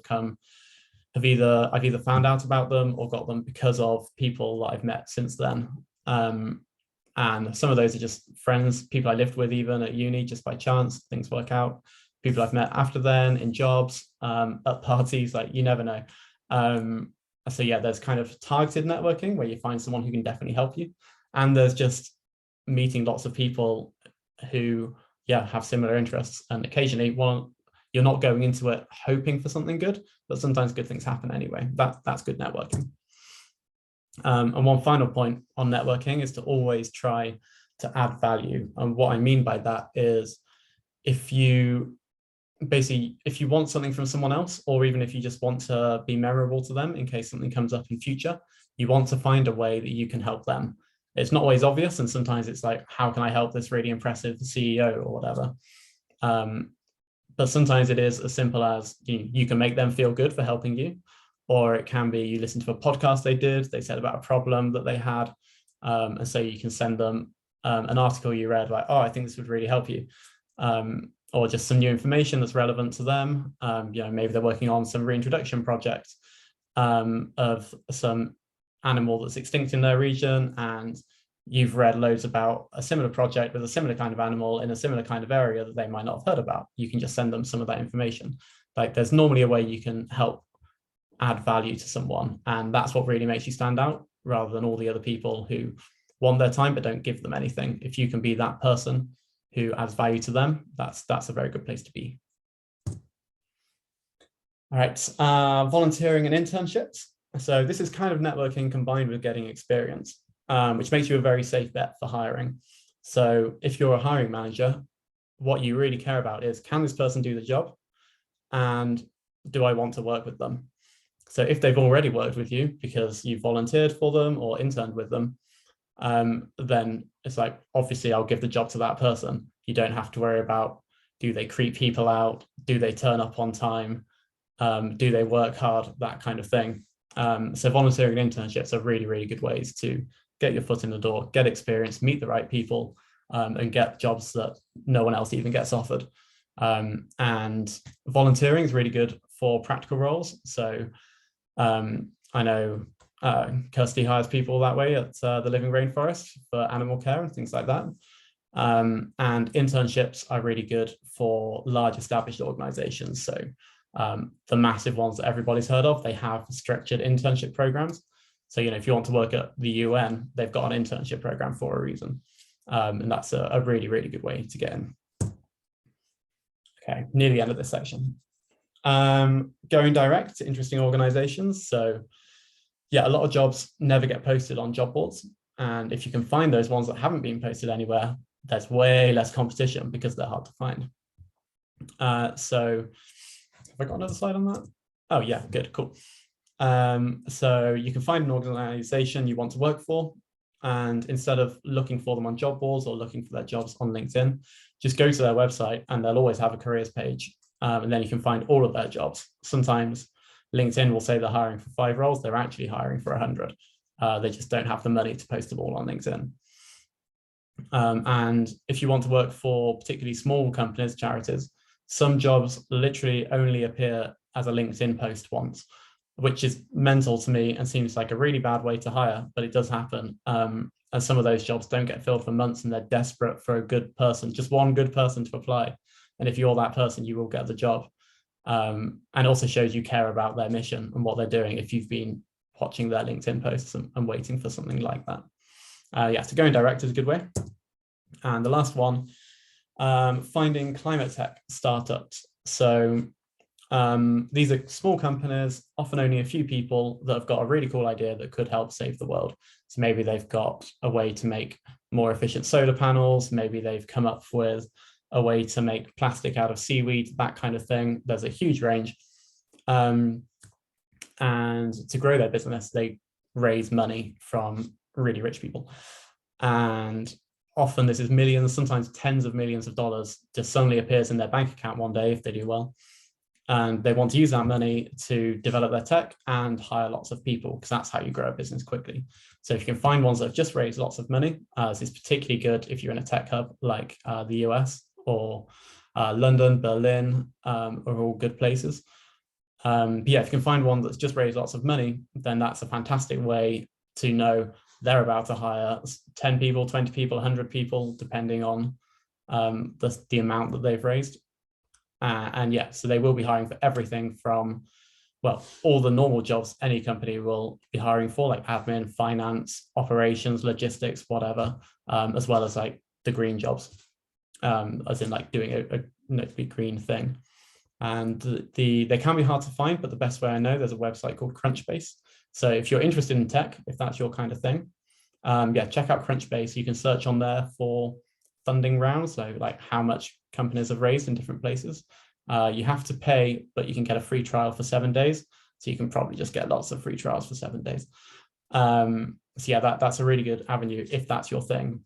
I've either found out about them or got them because of people that I've met since then. And some of those are just friends, people I lived with even at uni, just by chance, things work out. People I've met after then in jobs, at parties, like you never know. So yeah, there's kind of targeted networking where you find someone who can definitely help you. And there's just meeting lots of people who, yeah, have similar interests. And occasionally, you're not going into it hoping for something good, but sometimes good things happen anyway. That's good networking. And one final point on networking is to always try to add value. And what I mean by that is if you want something from someone else, or even if you just want to be memorable to them in case something comes up in future, you want to find a way that you can help them. It's not always obvious, and sometimes it's like, how can I help this really impressive CEO or whatever? But sometimes it is as simple as you can make them feel good for helping you, or it can be you listen to a podcast they said about a problem that they had, and so you can send them an article you read, like, oh, I think this would really help you, or just some new information that's relevant to them. Maybe they're working on some reintroduction project of some animal that's extinct in their region, and you've read loads about a similar project with a similar kind of animal in a similar kind of area that they might not have heard about. You can just send them some of that information. Like, there's normally a way you can help add value to someone, and that's what really makes you stand out, rather than all the other people who want their time but don't give them anything. If you can be that person who adds value to them, that's a very good place to be. All right, volunteering and internships. So this is kind of networking combined with getting experience, which makes you a very safe bet for hiring. So if you're a hiring manager, what you really care about is, can this person do the job? And do I want to work with them? So if they've already worked with you because you volunteered for them or interned with them, then it's like, obviously I'll give the job to that person. You don't have to worry about, do they creep people out? Do they turn up on time? Do they work hard? That kind of thing. So volunteering and internships are really, really good ways to get your foot in the door, get experience, meet the right people, and get jobs that no one else even gets offered. And volunteering is really good for practical roles. So I know Kirsty hires people that way at the Living Rainforest for animal care and things like that. And internships are really good for large established organizations. So the massive ones that everybody's heard of, they have structured internship programs. So, if you want to work at the UN, they've got an internship program for a reason. And that's a really, really good way to get in. Okay, near the end of this section. Going direct to interesting organizations. So yeah, a lot of jobs never get posted on job boards. And if you can find those ones that haven't been posted anywhere, there's way less competition because they're hard to find. So have I got another slide on that? Oh yeah, good, cool. So you can find an organization you want to work for, and instead of looking for them on job boards or looking for their jobs on LinkedIn, just go to their website and they'll always have a careers page. And then you can find all of their jobs. Sometimes LinkedIn will say they're hiring for 5 roles, they're actually hiring for 100. They just don't have the money to post them all on LinkedIn. And if you want to work for particularly small companies, charities, some jobs literally only appear as a LinkedIn post once, which is mental to me and seems like a really bad way to hire, but it does happen. And some of those jobs don't get filled for months, and they're desperate for a good person, just one good person to apply. And if you're that person, you will get the job. And it also shows you care about their mission and what they're doing if you've been watching their LinkedIn posts and waiting for something like that. Yeah, so going direct is a good way. And the last one, finding climate tech startups. So these are small companies, often only a few people, that have got a really cool idea that could help save the world. So maybe they've got a way to make more efficient solar panels. Maybe they've come up with a way to make plastic out of seaweed, that kind of thing. There's a huge range. And to grow their business, they raise money from really rich people. And often this is millions, sometimes tens of millions of dollars just suddenly appears in their bank account one day if they do well. And they want to use that money to develop their tech and hire lots of people, because that's how you grow a business quickly. So if you can find ones that have just raised lots of money, this is particularly good if you're in a tech hub like the US or London, Berlin, are all good places. But yeah, if you can find one that's just raised lots of money, then that's a fantastic way to know they're about to hire 10 people, 20 people, 100 people, depending on the amount that they've raised. And yeah, so they will be hiring for everything from, well, all the normal jobs any company will be hiring for, like admin, finance, operations, logistics, whatever, as well as like the green jobs, as in like doing a green thing. And they can be hard to find, but the best way I know, there's a website called Crunchbase. So if you're interested in tech, if that's your kind of thing, yeah, check out Crunchbase. You can search on there for funding rounds, so like how much companies have raised in different places. You have to pay, but you can get a free trial for 7 days. So you can probably just get lots of free trials for 7 days. So yeah, that's a really good avenue if that's your thing.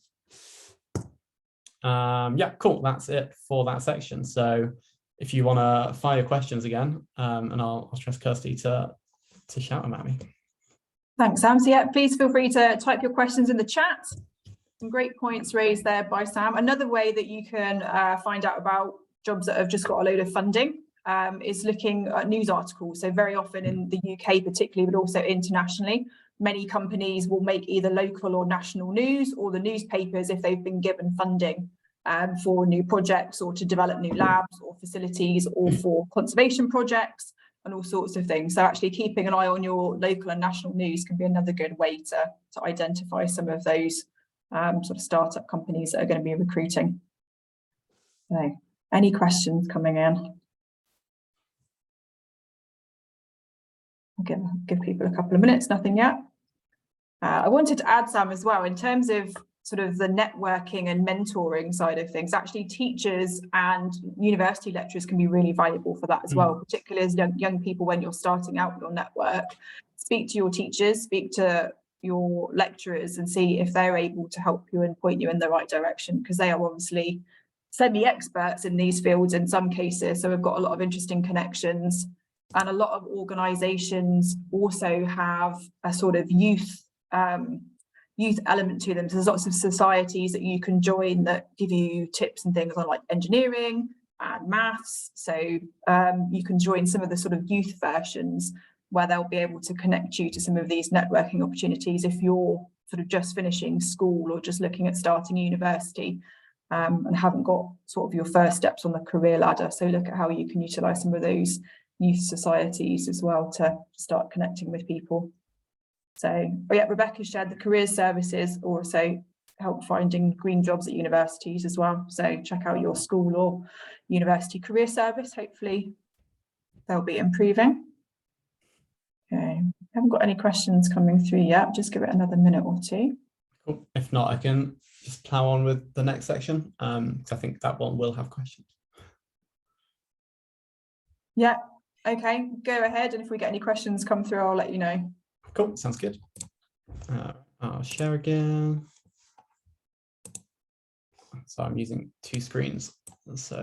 Yeah, cool. That's it for that section. So if you want to fire questions again, and I'll trust Kirsty to shout them at me. Thanks, Sam. So yeah, please feel free to type your questions in the chat. Some great points raised there by Sam. Another way that you can find out about jobs that have just got a load of funding is looking at news articles. So very often in the UK particularly, but also internationally, many companies will make either local or national news, or the newspapers, if they've been given funding for new projects or to develop new labs or facilities or for conservation projects and all sorts of things. So actually keeping an eye on your local and national news can be another good way to identify some of those sort of startup companies that are going to be recruiting. So, any questions coming in? I'll give people a couple of minutes, nothing yet. I wanted to add, Sam, as well, in terms of sort of the networking and mentoring side of things, actually teachers and university lecturers can be really valuable for that as well, particularly as young people when you're starting out your network. Speak to your teachers, speak to your lecturers and see if they're able to help you and point you in the right direction, because they are obviously semi-experts in these fields in some cases. So we've got a lot of interesting connections, and a lot of organizations also have a sort of youth element to them. So there's lots of societies that you can join that give you tips and things on like engineering and maths. So you can join some of the sort of youth versions where they'll be able to connect you to some of these networking opportunities if you're sort of just finishing school or just looking at starting university and haven't got sort of your first steps on the career ladder. So look at how you can utilize some of those youth societies as well to start connecting with people. So, oh yeah, Rebecca shared the career services also help finding green jobs at universities as well. So check out your school or university career service. Hopefully they'll be improving. Okay, haven't got any questions coming through yet. Just give it another minute or two. Cool. If not, I can just plow on with the next section, because I think that one will have questions. Yeah, okay, go ahead. And if we get any questions come through, I'll let you know. Cool, sounds good. I'll share again. So I'm using 2 screens, so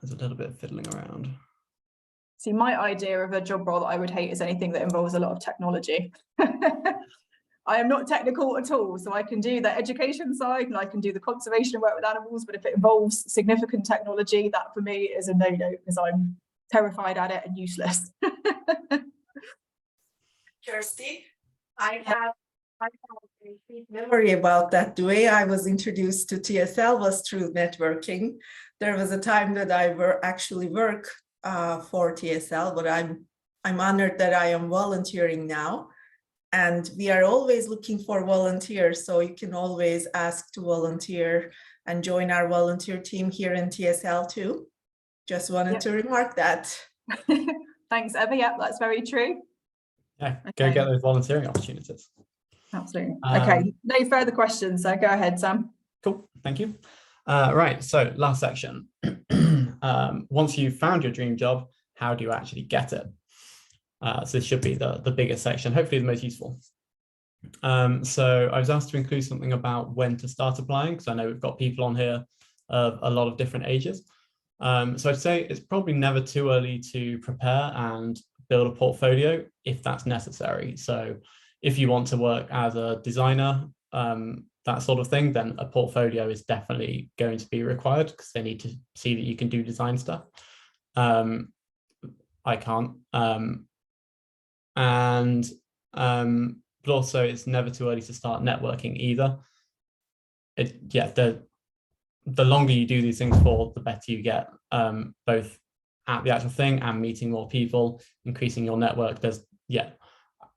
there's a little bit of fiddling around. See, my idea of a job role that I would hate is anything that involves a lot of technology. I am not technical at all, so I can do the education side and I can do the conservation work with animals, but if it involves significant technology, that for me is a no-no because I'm terrified at it and useless. Kirsty, I have a great memory about that. The way I was introduced to TSL was through networking. There was a time that I actually worked for TSL, but I'm honored that I am volunteering now. And we are always looking for volunteers, so you can always ask to volunteer and join our volunteer team here in TSL too. Just wanted to remark that. Thanks, Eva. Yeah, that's very true. Yeah, go get those volunteering opportunities. Absolutely. Okay, no further questions, so go ahead, Sam. Cool, thank you. Right, so last section. Once you've found your dream job, how do you actually get it? So this should be the biggest section, hopefully the most useful. So I was asked to include something about when to start applying, because I know we've got people on here of a lot of different ages. So I'd say it's probably never too early to prepare and build a portfolio if that's necessary. So if you want to work as a designer, that sort of thing, then a portfolio is definitely going to be required because they need to see that you can do design stuff. I can't. But also it's never too early to start networking either. The longer you do these things for, the better you get, both at the actual thing and meeting more people, increasing your network. There's,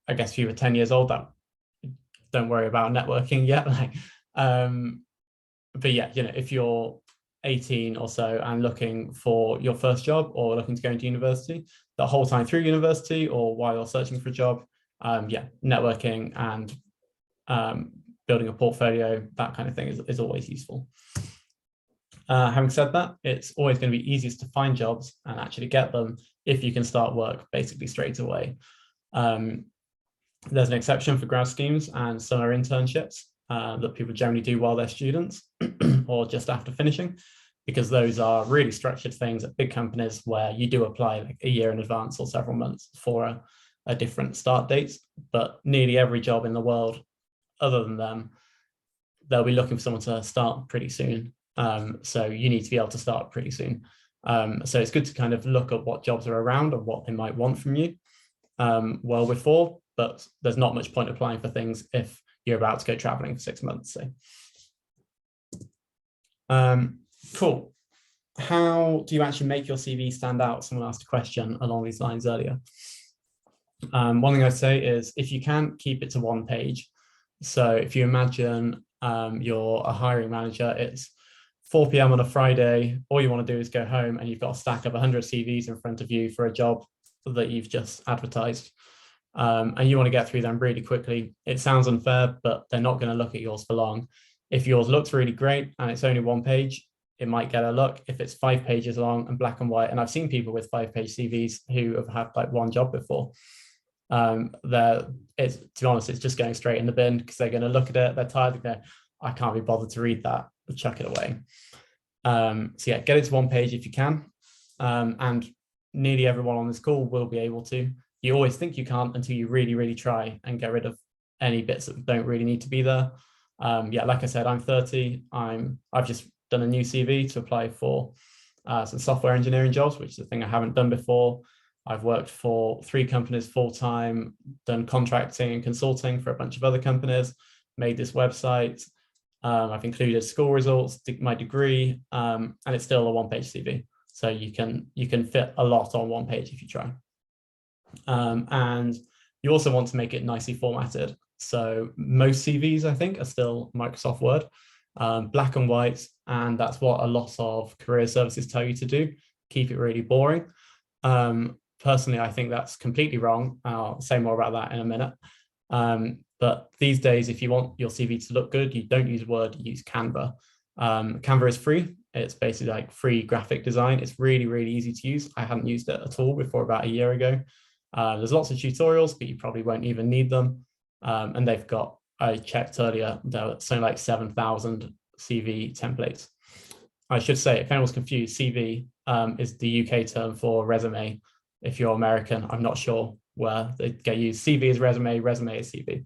I guess if you were 10 years old, that don't worry about networking yet. But yeah, if you're 18 or so and looking for your first job or looking to go into university, the whole time through university or while you're searching for a job, networking and building a portfolio, that kind of thing is always useful. Having said that, it's always going to be easiest to find jobs and actually get them if you can start work basically straight away. There's an exception for grad schemes and summer internships that people generally do while they're students or just after finishing, because those are really structured things at big companies where you do apply like a year in advance or several months for a different start date. But nearly every job in the world, other than them, they'll be looking for someone to start pretty soon. So you need to be able to start pretty soon. So it's good to kind of look at what jobs are around and what they might want from you well before, but there's not much point applying for things if you're about to go traveling for 6 months. So, cool. How do you actually make your CV stand out? Someone asked a question along these lines earlier. One thing I'd say is if you can, keep it to one page. So if you imagine you're a hiring manager, it's 4 p.m. on a Friday, all you want to do is go home and you've got a stack of 100 CVs in front of you for a job that you've just advertised. And you want to get through them really quickly. It sounds unfair, but they're not going to look at yours for long. If yours looks really great and it's only one page, it might get a look. If it's 5 pages long and black and white, and I've seen people with 5-page CVs who have had like one job before, to be honest, it's just going straight in the bin because they're going to look at it, they're tired, they go, I can't be bothered to read that, chuck it away. So yeah, get it to one page if you can. And nearly everyone on this call will be able to. You always think you can't until you really, really try and get rid of any bits that don't really need to be there. Like I said, I'm 30. I've just done a new CV to apply for some software engineering jobs, which is a thing I haven't done before. I've worked for 3 companies full-time, done contracting and consulting for a bunch of other companies, made this website. I've included school results, my degree, and it's still a one-page CV. So you can fit a lot on one page if you try. And you also want to make it nicely formatted. So most CVs, I think, are still Microsoft Word, black and white, and that's what a lot of career services tell you to do. Keep it really boring. Personally, I think that's completely wrong. I'll say more about that in a minute. But these days, if you want your CV to look good, you don't use Word, you use Canva. Canva is free. It's basically like free graphic design. It's really, really easy to use. I hadn't used it at all before about a year ago. There's lots of tutorials, but you probably won't even need them. And they've got, I checked earlier, there were something like 7,000 CV templates. I should say, if anyone's confused, CV is the UK term for resume. If you're American, I'm not sure where they get used. CV is resume, resume is CV.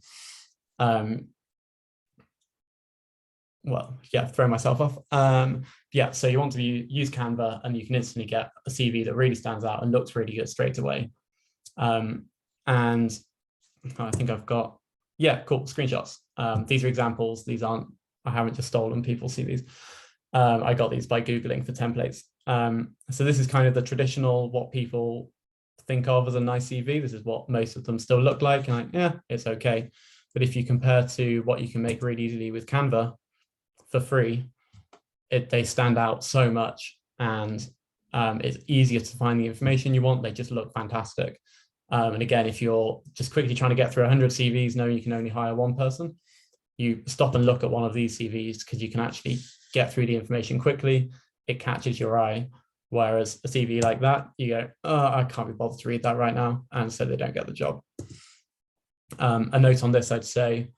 Well, yeah, throw myself off. Yeah, so you want to use Canva and you can instantly get a CV that really stands out and looks really good straight away. And I think I've got, yeah, cool, screenshots. These are examples. These aren't, I haven't just stolen people's CVs. I got these by Googling for templates. So this is kind of the traditional, what people think of as a nice CV. This is what most of them still look like. And yeah, it's okay. But if you compare to what you can make really easily with Canva for free, they stand out so much, and it's easier to find the information you want. They just look fantastic. And again, if you're just quickly trying to get through 100 CVs, knowing you can only hire one person, you stop and look at one of these CVs because you can actually get through the information quickly. It catches your eye. Whereas a CV like that, you go, oh, I can't be bothered to read that right now. And so they don't get the job. A note on this, I'd say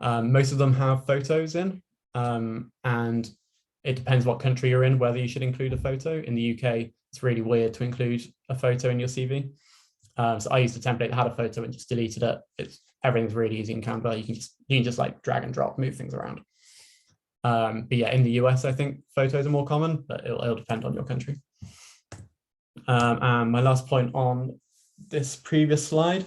most of them have photos in, and it depends what country you're in, whether you should include a photo. In the UK, it's really weird to include a photo in your CV. So I used a template that had a photo and just deleted it. Everything's really easy in Canva. You can just like drag and drop, move things around. But yeah, in the US, I think photos are more common, but it'll depend on your country. And my last point on this previous slide,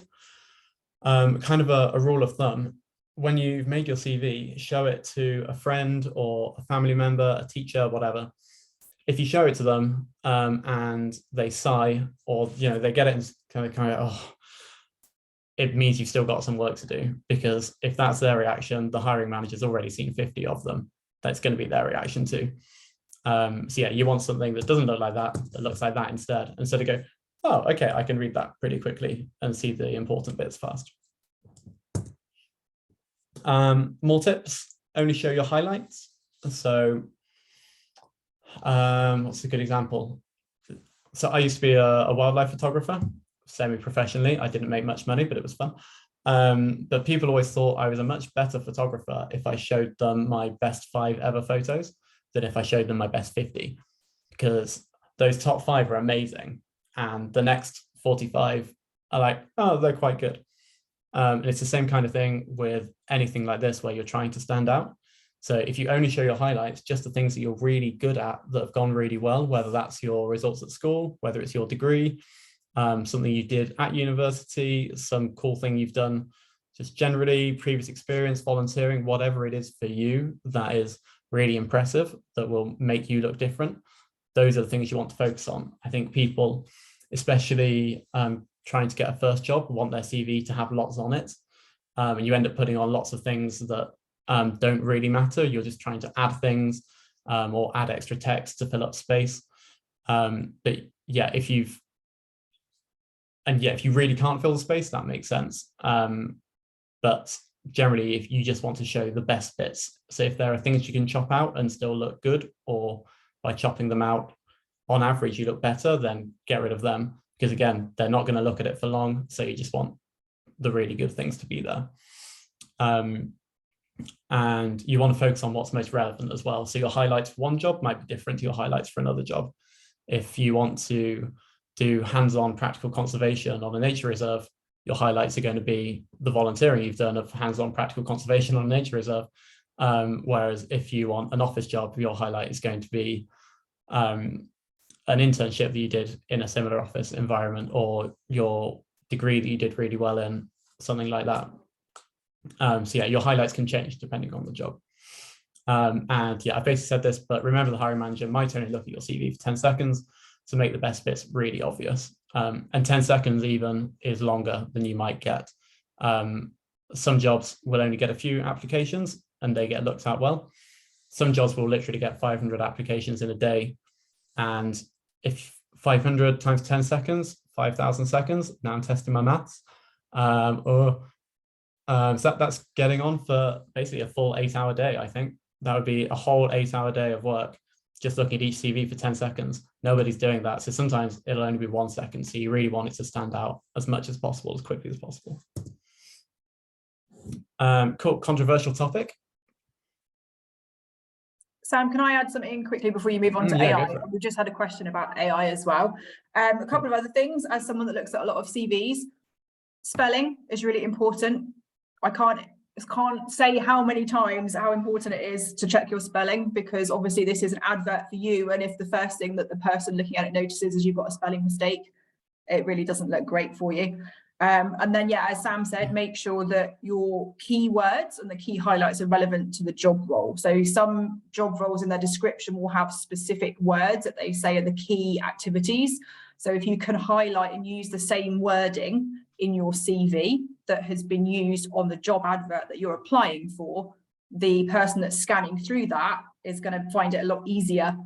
kind of a rule of thumb: when you've made your CV, show it to a friend or a family member, a teacher, whatever. If you show it to them and they sigh, or they get it and kind of oh, it means you've still got some work to do, because if that's their reaction, the hiring manager's already seen 50 of them. That's going to be their reaction too. So yeah, you want something that doesn't look like that looks like that instead. And so to go, oh, okay, I can read that pretty quickly and see the important bits fast. More tips: only show your highlights. So what's a good example? So I used to be a wildlife photographer, semi-professionally. I didn't make much money, but it was fun. But people always thought I was a much better photographer if I showed them my best 5 ever photos than if I showed them my best 50, because those top 5 are amazing, and the next 45 are like, oh, they're quite good. And it's the same kind of thing with anything like this, where you're trying to stand out. So if you only show your highlights, just the things that you're really good at that have gone really well, whether that's your results at school, whether it's your degree, something you did at university, some cool thing you've done just generally, previous experience, volunteering, whatever it is for you that is really impressive, that will make you look different. Those are the things you want to focus on. I think people, especially trying to get a first job, want their CV to have lots on it. And you end up putting on lots of things that don't really matter. You're just trying to add things or add extra text to fill up space. But yeah, if you really can't fill the space, that makes sense. But generally, if you just want to show the best bits, so if there are things you can chop out and still look good, or by chopping them out, on average, you look better, then get rid of them. Because again, they're not going to look at it for long. So you just want the really good things to be there. And you want to focus on what's most relevant as well. So your highlights for one job might be different to your highlights for another job. If you want to do hands-on practical conservation on a nature reserve, your highlights are going to be the volunteering you've done of hands-on practical conservation on a nature reserve. Whereas if you want an office job, your highlight is going to be an internship that you did in a similar office environment, or your degree that you did really well in, something like that. So yeah, your highlights can change depending on the job. And yeah, I basically said this, but remember, the hiring manager might only look at your CV for 10 seconds to make the best bits really obvious. And 10 seconds even is longer than you might get. Some jobs will only get a few applications and they get looked at well. Some jobs will literally get 500 applications in a day. And if 500 times 10 seconds, 5,000 seconds, now I'm testing my maths, so that's getting on for basically a full 8-hour day. I think that would be a whole 8-hour day of work just looking at each CV for 10 seconds. Nobody's doing that. So sometimes it'll only be 1 second. So you really want it to stand out as much as possible, as quickly as possible. Cool, controversial topic. Sam, can I add something quickly before you move on to AI? We've just had a question about AI as well. A couple of other things. As someone that looks at a lot of CVs, spelling is really important. I can't say how many times how important it is to check your spelling, because obviously this is an advert for you, and if the first thing that the person looking at it notices is you've got a spelling mistake, it really doesn't look great for you. And then, yeah, as Sam said, make sure that your keywords and the key highlights are relevant to the job role. So some job roles in their description will have specific words that they say are the key activities. So if you can highlight and use the same wording in your CV that has been used on the job advert that you're applying for, the person that's scanning through that is going to find it a lot easier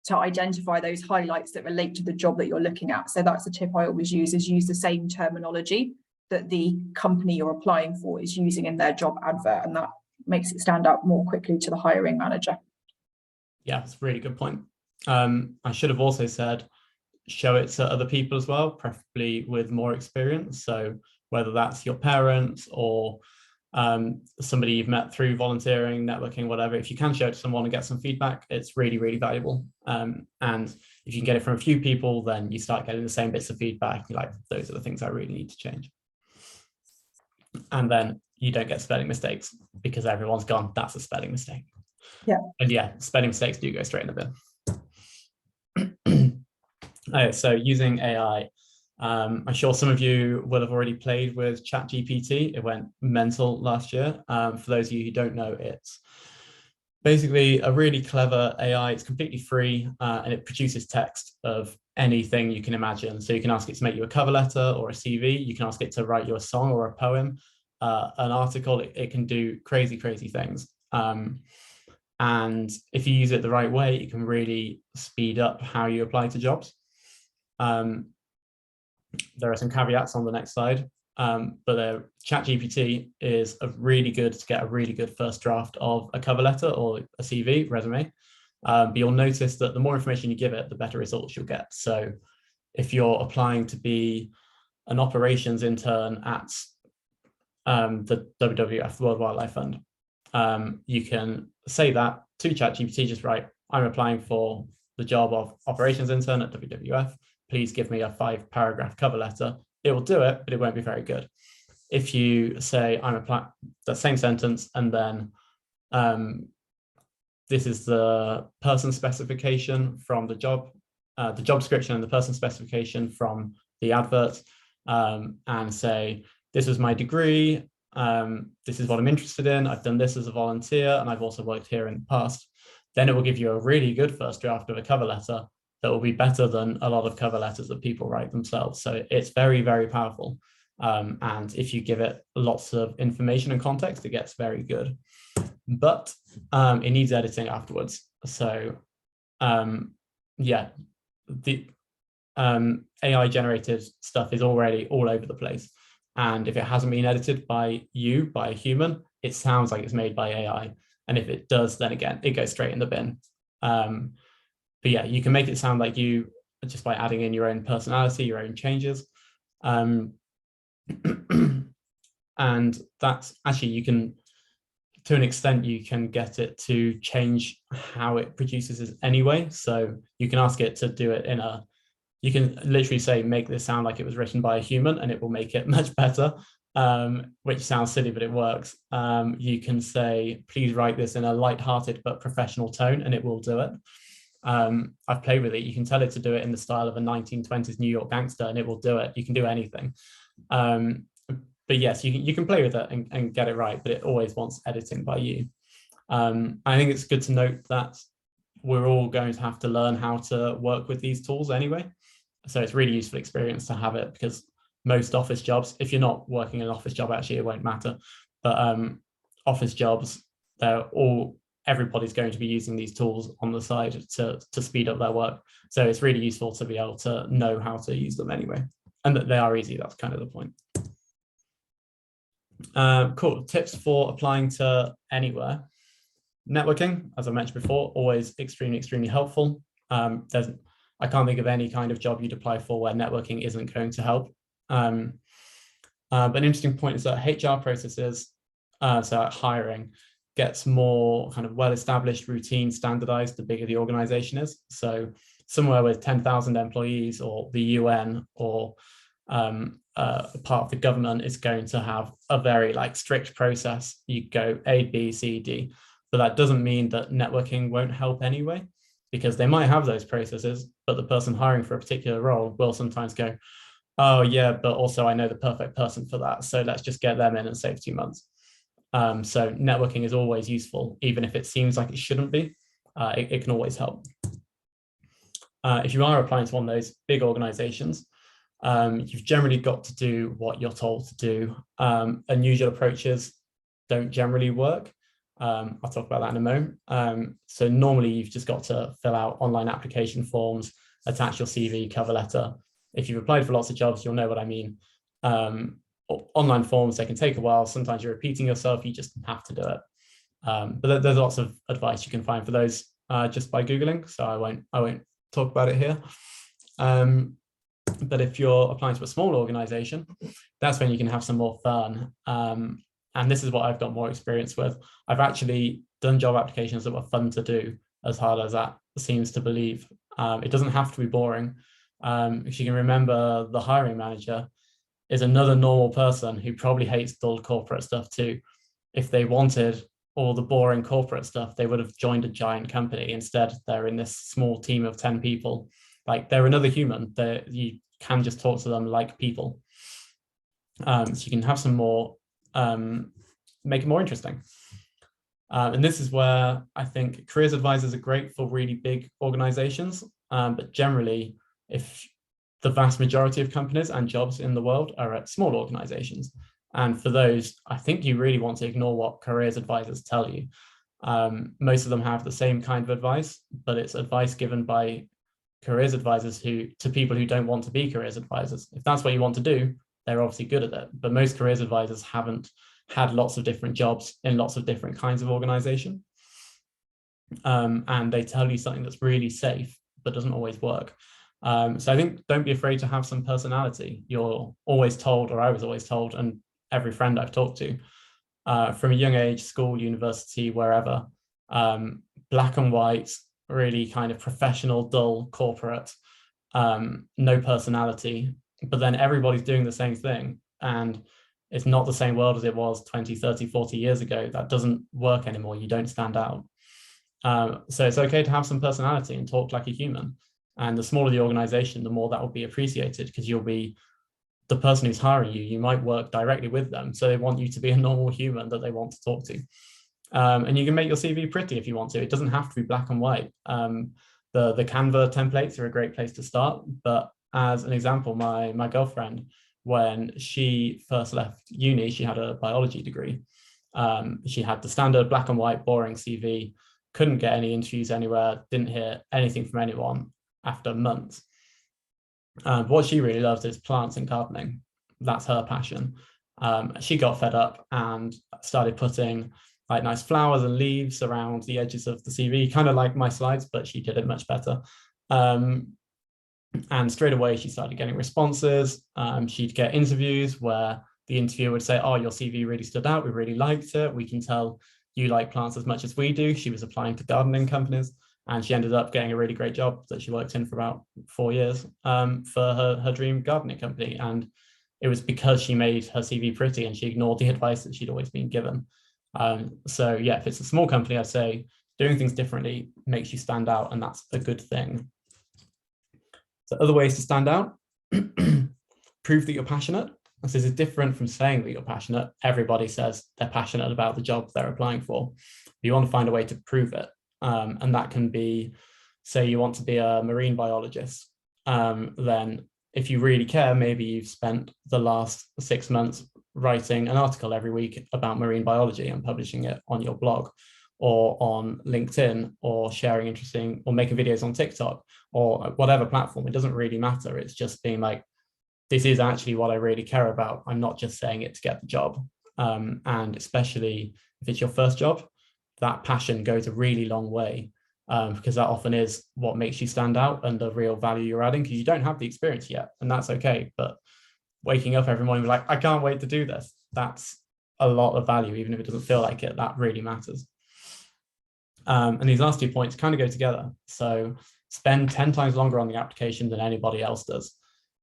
to identify those highlights that relate to the job that you're looking at. So that's a tip I always use, is use the same terminology that the company you're applying for is using in their job advert, and that makes it stand out more quickly to the hiring manager. Yeah, that's a really good point. I should have also said, show it to other people as well, preferably with more experience. So whether that's your parents or somebody you've met through volunteering, networking, whatever, if you can show it to someone and get some feedback, it's really, really valuable. And if you can get it from a few people, then you start getting the same bits of feedback. You're like, those are the things I really need to change. And then you don't get spelling mistakes because everyone's gone, that's a spelling mistake. Yeah. And yeah, spelling mistakes do go straight in the bin. Okay, so using AI, I'm sure some of you will have already played with ChatGPT. It went mental last year. For those of you who don't know, it's basically a really clever AI. It's completely free, and it produces text of anything you can imagine. So you can ask it to make you a cover letter or a CV. You can ask it to write you a song or a poem, an article. It can do crazy, crazy things. And if you use it the right way, it can really speed up how you apply to jobs. There are some caveats on the next slide, but ChatGPT is really good to get a really good first draft of a cover letter or a CV, resume. But you'll notice that the more information you give it, the better results you'll get. So if you're applying to be an operations intern at the WWF, the World Wildlife Fund, you can say that to ChatGPT, just write, I'm applying for the job of operations intern at WWF. Please give me a 5-paragraph cover letter. It will do it, but it won't be very good. If you say, I'm applying, the same sentence, and then this is the person specification from the job description and the person specification from the advert, and say, this is my degree, this is what I'm interested in, I've done this as a volunteer, and I've also worked here in the past, then it will give you a really good first draft of a cover letter that will be better than a lot of cover letters that people write themselves. So it's very, very powerful. And if you give it lots of information and context, it gets very good. But it needs editing afterwards. So yeah, the AI generated stuff is already all over the place. And if it hasn't been edited by a human, it sounds like it's made by AI. And if it does, then again, it goes straight in the bin. But yeah, you can make it sound like you just by adding in your own personality, your own changes. And that's actually, you can, to an extent, you can get it to change how it produces it anyway. So you can ask it to do it you can literally say, make this sound like it was written by a human, and it will make it much better, which sounds silly, but it works. You can say, please write this in a light-hearted but professional tone, and it will do it. I've played with it. You can tell it to do it in the style of a 1920s New York gangster, and it will do it. You can do anything. But yes, you can play with it and get it right, but it always wants editing by you. I think it's good to note that we're all going to have to learn how to work with these tools anyway. So it's really useful experience to have it, because most office jobs, if you're not working an office job, actually, it won't matter. But office jobs, everybody's going to be using these tools on the side to speed up their work. So it's really useful to be able to know how to use them anyway. And that they are easy, that's kind of the point. Cool, tips for applying to anywhere. Networking, as I mentioned before, always extremely, extremely helpful. I can't think of any kind of job you'd apply for where networking isn't going to help. But an interesting point is that HR processes, so hiring, gets more kind of well-established, routine, standardized the bigger the organization is. So somewhere with 10,000 employees, or the UN, or part of the government, is going to have a very strict process. You go A, B, C, D. But that doesn't mean that networking won't help anyway, because they might have those processes, but the person hiring for a particular role will sometimes go, oh yeah, but also I know the perfect person for that, so let's just get them in and save 2 months. So networking is always useful, even if it seems like it shouldn't be. It can always help. If you are applying to one of those big organizations, you've generally got to do what you're told to do. Unusual approaches don't generally work. I'll talk about that in a moment. So normally you've just got to fill out online application forms, attach your CV, cover letter. If you've applied for lots of jobs, you'll know what I mean. Online forms, they can take a while. Sometimes you're repeating yourself, you just have to do it. But there's lots of advice you can find for those just by Googling. So I won't talk about it here. But if you're applying to a small organization, that's when you can have some more fun. And this is what I've got more experience with. I've actually done job applications that were fun to do, as hard as that seems to believe. It doesn't have to be boring. If you can remember, the hiring manager is another normal person who probably hates dull corporate stuff too. If they wanted all the boring corporate stuff, they would have joined a giant company. Instead, they're in this small team of 10 people. Like, they're another human. You can just talk to them like people. So you can have some more, make it more interesting. And this is where I think careers advisors are great for really big organizations. But generally, if the vast majority of companies and jobs in the world are at small organizations. And for those, I think you really want to ignore what careers advisors tell you. Most of them have the same kind of advice, but it's advice given by careers advisors to people who don't want to be careers advisors. If that's what you want to do, they're obviously good at it. But most careers advisors haven't had lots of different jobs in lots of different kinds of organization. And they tell you something that's really safe, but doesn't always work. So I think don't be afraid to have some personality. You're always told, or I was always told, and every friend I've talked to, from a young age, school, university, wherever, black and white, really kind of professional, dull, corporate, no personality, but then everybody's doing the same thing. And it's not the same world as it was 20, 30, 40 years ago. That doesn't work anymore. You don't stand out. So it's okay to have some personality and talk like a human. And the smaller the organization, the more that will be appreciated, because you'll be the person who's hiring you. You might work directly with them. So they want you to be a normal human that they want to talk to. And you can make your CV pretty if you want to. It doesn't have to be black and white. The Canva templates are a great place to start. But as an example, my girlfriend, when she first left uni, she had a biology degree. She had the standard black and white, boring CV, couldn't get any interviews anywhere, didn't hear anything from anyone after months. What she really loves is plants and gardening. That's her passion. She got fed up and started putting like nice flowers and leaves around the edges of the CV, kind of like my slides, but she did it much better. And straight away, she started getting responses. She'd get interviews where the interviewer would say, oh, your CV really stood out. We really liked it. We can tell you like plants as much as we do. She was applying to gardening companies, and she ended up getting a really great job that she worked in for about 4 years for her dream gardening company. And it was because she made her CV pretty and she ignored the advice that she'd always been given. So yeah, if it's a small company, I'd say doing things differently makes you stand out, and that's a good thing. So other ways to stand out, prove that you're passionate. This is different from saying that you're passionate. Everybody says they're passionate about the job they're applying for. You want to find a way to prove it. And that can be, say you want to be a marine biologist. Then if you really care, maybe you've spent the last 6 months writing an article every week about marine biology and publishing it on your blog or on LinkedIn, or sharing interesting, or making videos on TikTok or whatever platform. It doesn't really matter. It's just being like, this is actually what I really care about. I'm not just saying it to get the job. And especially if it's your first job, that passion goes a really long way, because that often is what makes you stand out and the real value you're adding, because you don't have the experience yet, and that's okay. But waking up every morning like, I can't wait to do this, that's a lot of value. Even if it doesn't feel like it, that really matters. And these last 2 points kind of go together. So spend 10 times longer on the application than anybody else does.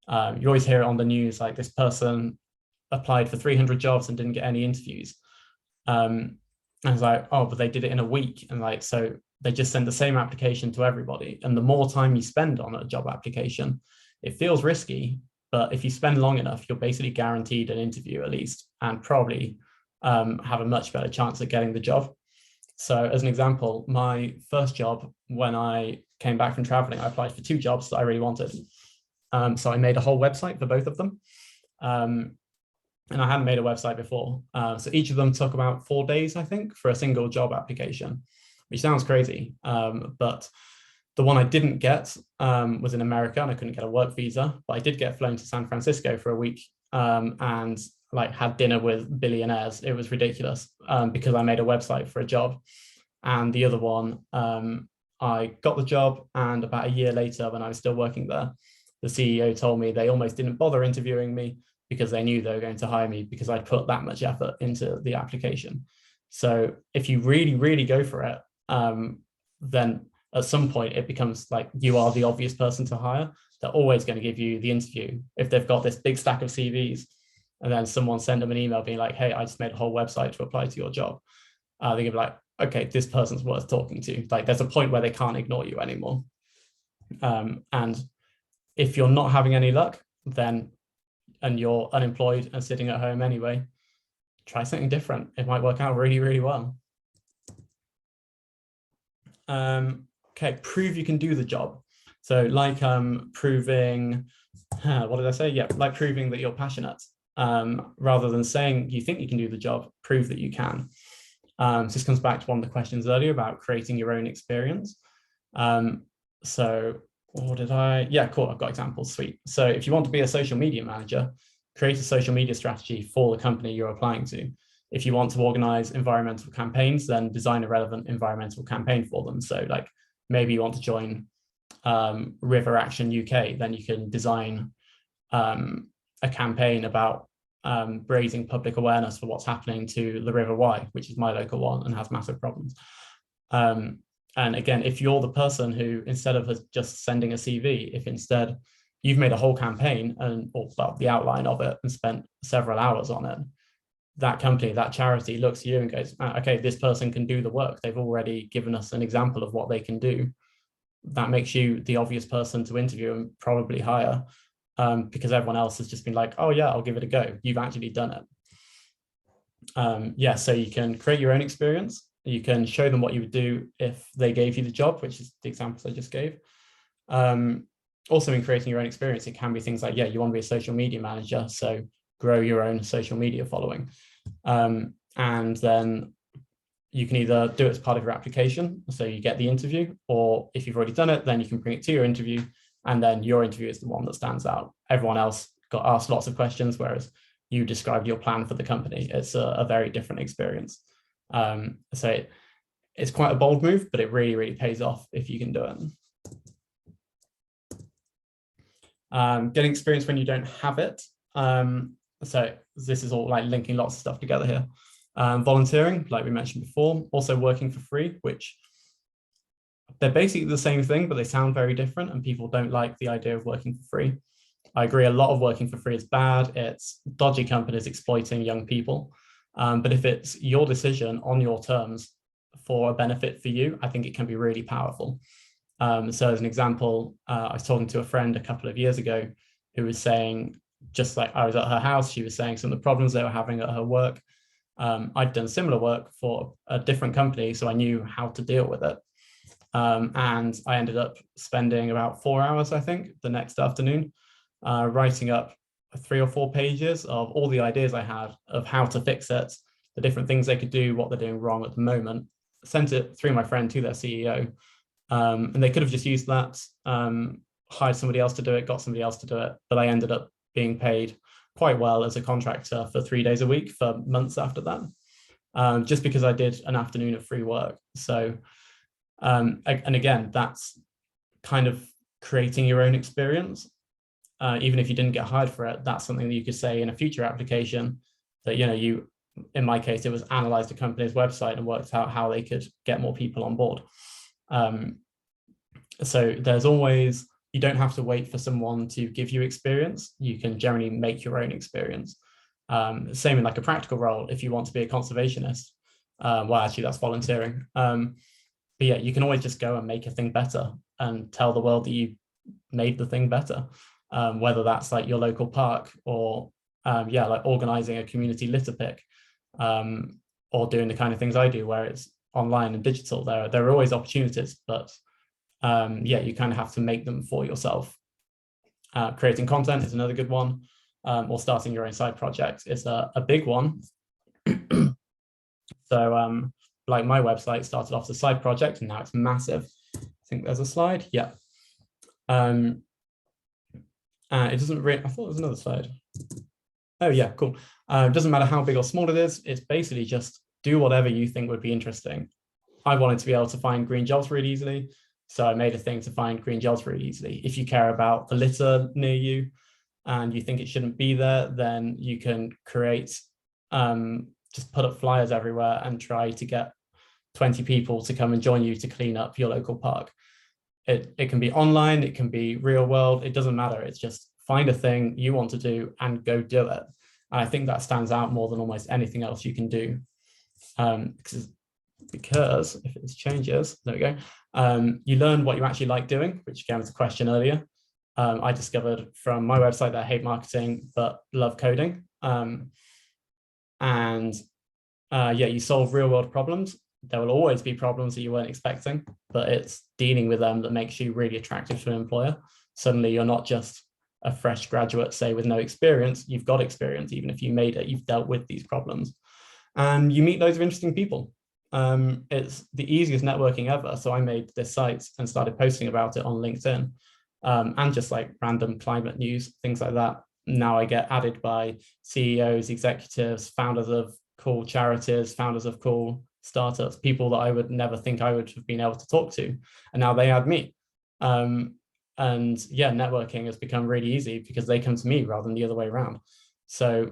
You always hear it on the news, like this person applied for 300 jobs and didn't get any interviews. And it's like, oh, but they did it in a week. And like, so they just send the same application to everybody. And the more time you spend on a job application, it feels risky, but if you spend long enough, you're basically guaranteed an interview at least, and probably have a much better chance at getting the job. So as an example, my first job, when I came back from traveling, I applied for 2 jobs that I really wanted. So I made a whole website for both of them. And I hadn't made a website before. So each of them took about 4 days, I think, for a single job application, which sounds crazy. But the one I didn't get was in America, and I couldn't get a work visa, but I did get flown to San Francisco for a week and like had dinner with billionaires. It was ridiculous because I made a website for a job. And the other one, I got the job, and about a year later, when I was still working there, the CEO told me they almost didn't bother interviewing me because they knew they were going to hire me because I'd put that much effort into the application. So if you really, really go for it, then at some point it becomes like you are the obvious person to hire. They're always going to give you the interview. If they've got this big stack of CVs and then someone sent them an email being like, hey, I just made a whole website to apply to your job, they're going to be like, okay, this person's worth talking to. Like there's a point where they can't ignore you anymore. And if you're not having any luck, then, and you're unemployed and sitting at home anyway, try something different. It might work out really, really well. Okay, prove you can do the job. So like proving, what did I say? Yeah, like proving that you're passionate. Rather than saying you think you can do the job, prove that you can. So this comes back to one of the questions earlier about creating your own experience. So what did I, yeah, cool, I've got examples, sweet. So if you want to be a social media manager, create a social media strategy for the company you're applying to. If you want to organize environmental campaigns, then design a relevant environmental campaign for them. So like maybe you want to join River Action UK, then you can design a campaign about raising public awareness for what's happening to the River Wye, which is my local one and has massive problems. And again, if you're the person who, instead of just sending a CV, if instead you've made a whole campaign and or well, the outline of it and spent several hours on it, that company, that charity looks at you and goes, okay, this person can do the work. They've already given us an example of what they can do. That makes you the obvious person to interview and probably hire because everyone else has just been like, oh yeah, I'll give it a go. You've actually done it. Yeah, so you can create your own experience. You can show them what you would do if they gave you the job, which is the examples I just gave. Also in creating your own experience, it can be things like, yeah, you want to be a social media manager, so grow your own social media following. And then you can either do it as part of your application, so you get the interview, or if you've already done it, then you can bring it to your interview, and then your interview is the one that stands out. Everyone else got asked lots of questions, whereas you described your plan for the company. It's a very different experience. So it's quite a bold move, but it really, really pays off if you can do it. Getting experience when you don't have it. So this is all like linking lots of stuff together here. Volunteering, like we mentioned before, also working for free, which they're basically the same thing, but they sound very different, and people don't like the idea of working for free. I agree, a lot of working for free is bad. It's dodgy companies exploiting young people. But if it's your decision on your terms for a benefit for you, I think it can be really powerful. So as an example, I was talking to a friend a couple of years ago who was saying, just like I was at her house, she was saying some of the problems they were having at her work. I'd done similar work for a different company, so I knew how to deal with it. And I ended up spending about 4 hours, I think, the next afternoon, writing up 3 or 4 pages of all the ideas I had of how to fix it, the different things they could do, what they're doing wrong at the moment, sent it through my friend to their CEO. And they could have just used that, hired somebody else to do it, got somebody else to do it, but I ended up being paid quite well as a contractor for 3 days a week for months after that, just because I did an afternoon of free work. So, and again, that's kind of creating your own experience. Even if you didn't get hired for it, that's something that you could say in a future application that, you know, in my case, it was analyzed a company's website and worked out how they could get more people on board. So there's always, you don't have to wait for someone to give you experience. You can generally make your own experience. Same in like a practical role. If you want to be a conservationist, well, actually that's volunteering. But yeah, you can always just go and make a thing better and tell the world that you made the thing better. whether that's like your local park or yeah, like organizing a community litter pick, or doing the kind of things I do where it's online and digital. There are always opportunities, but yeah, you kind of have to make them for yourself. Creating content is another good one, or starting your own side project is a big one. So like my website started off as a side project and now it's massive. I think there's a slide. Yeah. It doesn't really, I thought there was another slide. Oh yeah, cool. It doesn't matter how big or small it is. It's basically just do whatever you think would be interesting. I wanted to be able to find green jobs really easily. So I made a thing to find green jobs really easily. If you care about the litter near you and you think it shouldn't be there, then you can create, just put up flyers everywhere and try to get 20 people to come and join you to clean up your local park. It can be online, it can be real world, it doesn't matter. It's just find a thing you want to do and go do it. And I think that stands out more than almost anything else you can do. Because if it changes, there we go. You learn what you actually like doing, which came to the question earlier. I discovered from my website that I hate marketing, but love coding. Yeah, you solve real world problems. There will always be problems that you weren't expecting, but it's dealing with them that makes you really attractive to an employer. Suddenly you're not just a fresh graduate, say, with no experience. You've got experience. Even if you made it, you've dealt with these problems. And you meet loads of interesting people. It's the easiest networking ever. So I made this site and started posting about it on LinkedIn, and just like random climate news, things like that. Now I get added by CEOs, executives, founders of cool charities, founders of cool startups, people that I would never think I would have been able to talk to. And now they add me. And yeah, networking has become really easy because they come to me rather than the other way around. So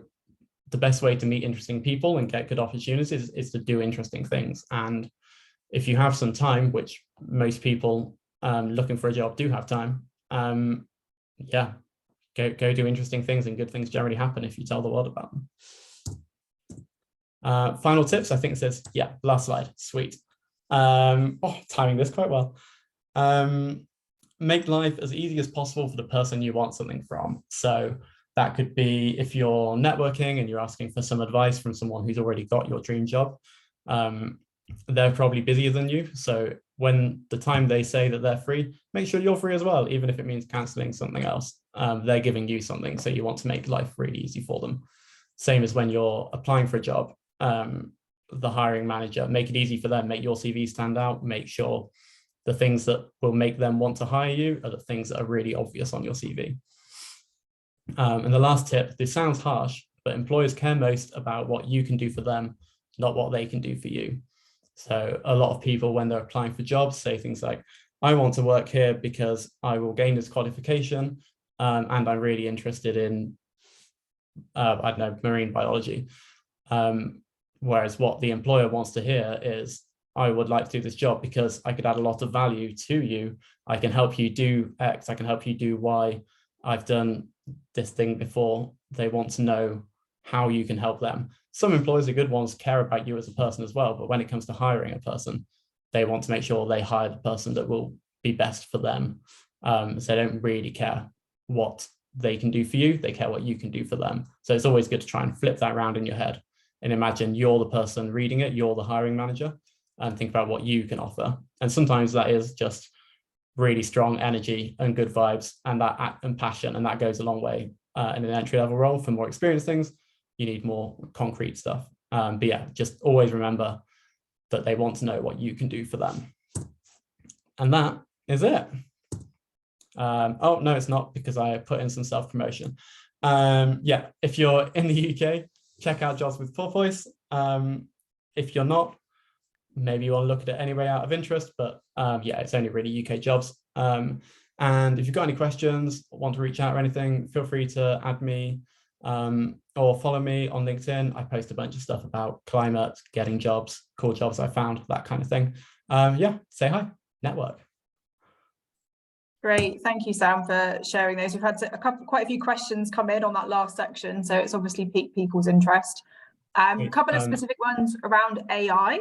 the best way to meet interesting people and get good opportunities is to do interesting things. And if you have some time, which most people looking for a job do have time, yeah, go do interesting things, and good things generally happen if you tell the world about them. Final tips, I think it says, yeah, last slide, sweet. Oh, timing this quite well. Make life as easy as possible for the person you want something from. So that could be if you're networking and you're asking for some advice from someone who's already got your dream job. They're probably busier than you. So when the time they say that they're free, make sure you're free as well, even if it means canceling something else. They're giving you something, so you want to make life really easy for them. Same as when you're applying for a job, the hiring manager, make it easy for them, make your CV stand out, make sure the things that will make them want to hire you are the things that are really obvious on your CV. And the last tip, this sounds harsh, but employers care most about what you can do for them, not what they can do for you. So a lot of people, when they're applying for jobs, say things like, I want to work here because I will gain this qualification, and I'm really interested in, I don't know, marine biology. Whereas what the employer wants to hear is, I would like to do this job because I could add a lot of value to you. I can help you do X, I can help you do Y. I've done this thing before. They want to know how you can help them. Some employers are good ones, care about you as a person as well, but when it comes to hiring a person, they want to make sure they hire the person that will be best for them. So they don't really care what they can do for you, they care what you can do for them. So it's always good to try and flip that around in your head and imagine you're the person reading it, you're the hiring manager, and think about what you can offer. And sometimes that is just really strong energy and good vibes and passion, and that goes a long way. In an entry-level role, for more experienced things, you need more concrete stuff. But yeah, just always remember that they want to know what you can do for them. And that is it. Oh, no, it's not, because I put in some self-promotion. Yeah, if you're in the UK, check out Jobs with Porpoise. If you're not, maybe you want to look at it anyway out of interest, but yeah, it's only really UK jobs. And if you've got any questions, want to reach out or anything, feel free to add me or follow me on LinkedIn. I post a bunch of stuff about climate, getting jobs, cool jobs I found, that kind of thing. Yeah, say hi, network. Great, thank you, Sam, for sharing those. We've had quite a few questions come in on that last section, so it's obviously piqued people's interest. A couple of specific ones around AI.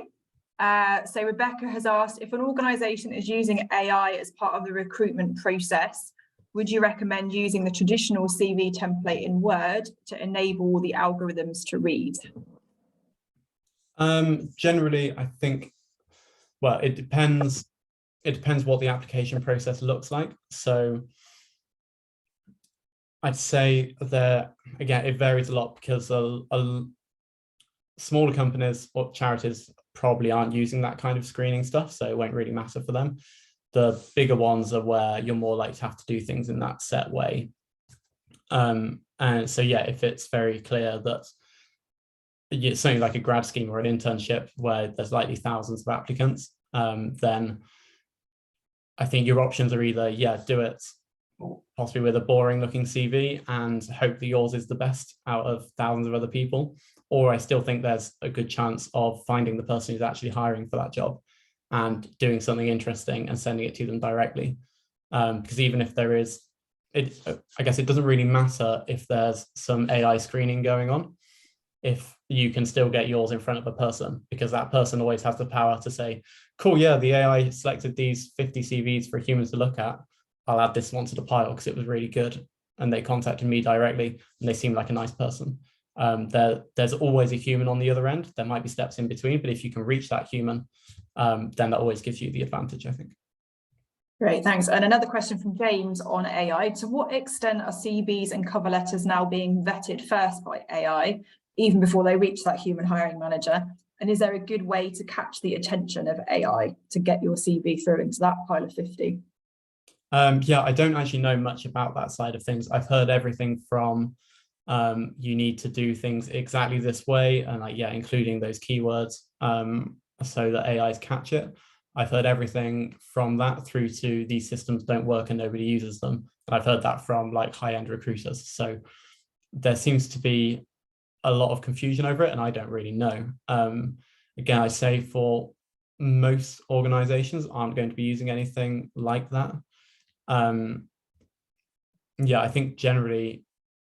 So Rebecca has asked, if an organisation is using AI as part of the recruitment process, would you recommend using the traditional CV template in Word to enable the algorithms to read? Generally, I think, well, it depends what the application process looks like. So I'd say that, again, it varies a lot because smaller companies or charities probably aren't using that kind of screening stuff, so it won't really matter for them. The bigger ones are where you're more likely to have to do things in that set way. And so, yeah, if it's very clear that it's something like a grad scheme or an internship where there's likely thousands of applicants, then I think your options are either, yeah, do it possibly with a boring looking CV and hope that yours is the best out of thousands of other people. Or I still think there's a good chance of finding the person who's actually hiring for that job and doing something interesting and sending it to them directly. Because even if there is, I guess it doesn't really matter if there's some AI screening going on, if you can still get yours in front of a person, because that person always has the power to say, cool, yeah, the AI selected these 50 CVs for humans to look at. I'll add this one to the pile because it was really good. And they contacted me directly and they seem like a nice person. There's always a human on the other end. There might be steps in between, but if you can reach that human, then that always gives you the advantage, I think. Great, thanks. And another question from James on AI. To what extent are CVs and cover letters now being vetted first by AI, even before they reach that human hiring manager? And is there a good way to catch the attention of AI to get your CV through into that pile of 50? Yeah, I don't actually know much about that side of things. I've heard everything from you need to do things exactly this way, and like, yeah, including those keywords so that AIs catch it. I've heard everything from that through to these systems don't work and nobody uses them. And I've heard that from like high-end recruiters. So there seems to be a lot of confusion over it, and I don't really know. Again, I say for most organizations aren't going to be using anything like that. Yeah, I think generally,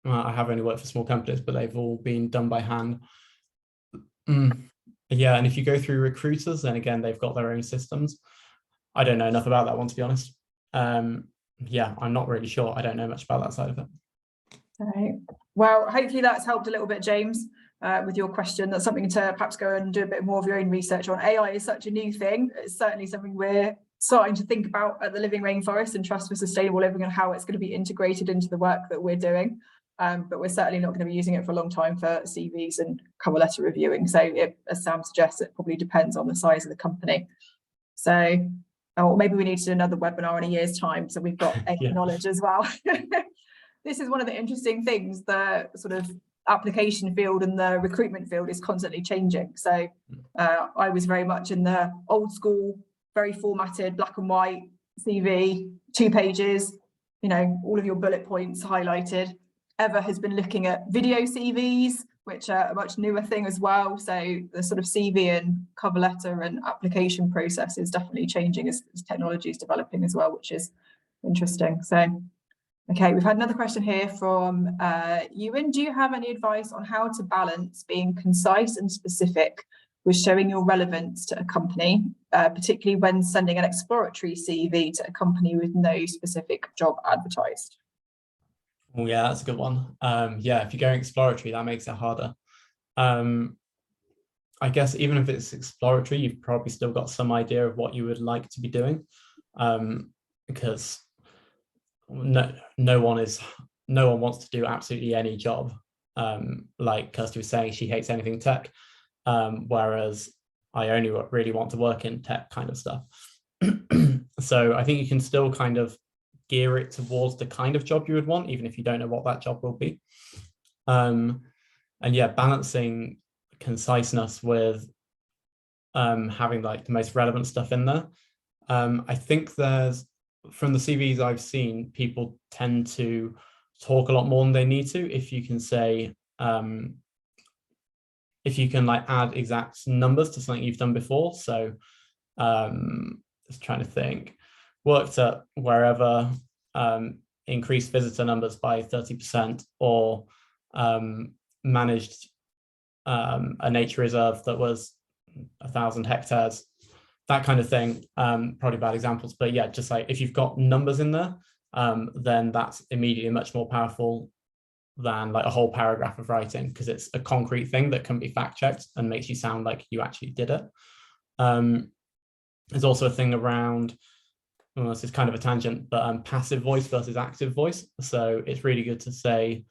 I have only worked for small companies, but they've all been done by hand. Yeah, and if you go through recruiters, then again, they've got their own systems. I don't know enough about that one, to be honest. Yeah, I'm not really sure. I don't know much about that side of it. Okay. Well, hopefully that's helped a little bit, James, with your question. That's something to perhaps go and do a bit more of your own research on. AI is such a new thing. It's certainly something we're starting to think about at the Living Rainforest and Trust for Sustainable Living and how it's going to be integrated into the work that we're doing. But we're certainly not going to be using it for a long time for CVs and cover letter reviewing. So as Sam suggests, it probably depends on the size of the company. So, or maybe we need to do another webinar in a year's time, so we've got AI knowledge as well. This is one of the interesting things, the sort of application field and the recruitment field is constantly changing. So I was very much in the old school, very formatted, black and white CV, 2 pages, you know, all of your bullet points highlighted. Eva has been looking at video CVs, which are a much newer thing as well. So the sort of CV and cover letter and application process is definitely changing as technology is developing as well, which is interesting. So, okay, we've had another question here from Ewan. Do you have any advice on how to balance being concise and specific with showing your relevance to a company, particularly when sending an exploratory CV to a company with no specific job advertised? Oh, yeah, that's a good one. Yeah, if you're going exploratory, that makes it harder. I guess even if it's exploratory, you've probably still got some idea of what you would like to be doing, because no one wants to do absolutely any job. Like Kirsty was saying, she hates anything tech, whereas I only really want to work in tech kind of stuff. So I think you can still kind of gear it towards the kind of job you would want, even if you don't know what that job will be. And yeah, balancing conciseness with having like the most relevant stuff in there. I think there's, from the CVs I've seen, people tend to talk a lot more than they need to. If you can say, if you can like add exact numbers to something you've done before. So just trying to think, worked at wherever, increased visitor numbers by 30%, or managed a nature reserve that was 1,000 hectares, that kind of thing. Probably bad examples, but yeah, just like if you've got numbers in there, then that's immediately much more powerful than like a whole paragraph of writing, because it's a concrete thing that can be fact checked and makes you sound like you actually did it. There's also a thing around, well, this is kind of a tangent, but passive voice versus active voice. So it's really good to say,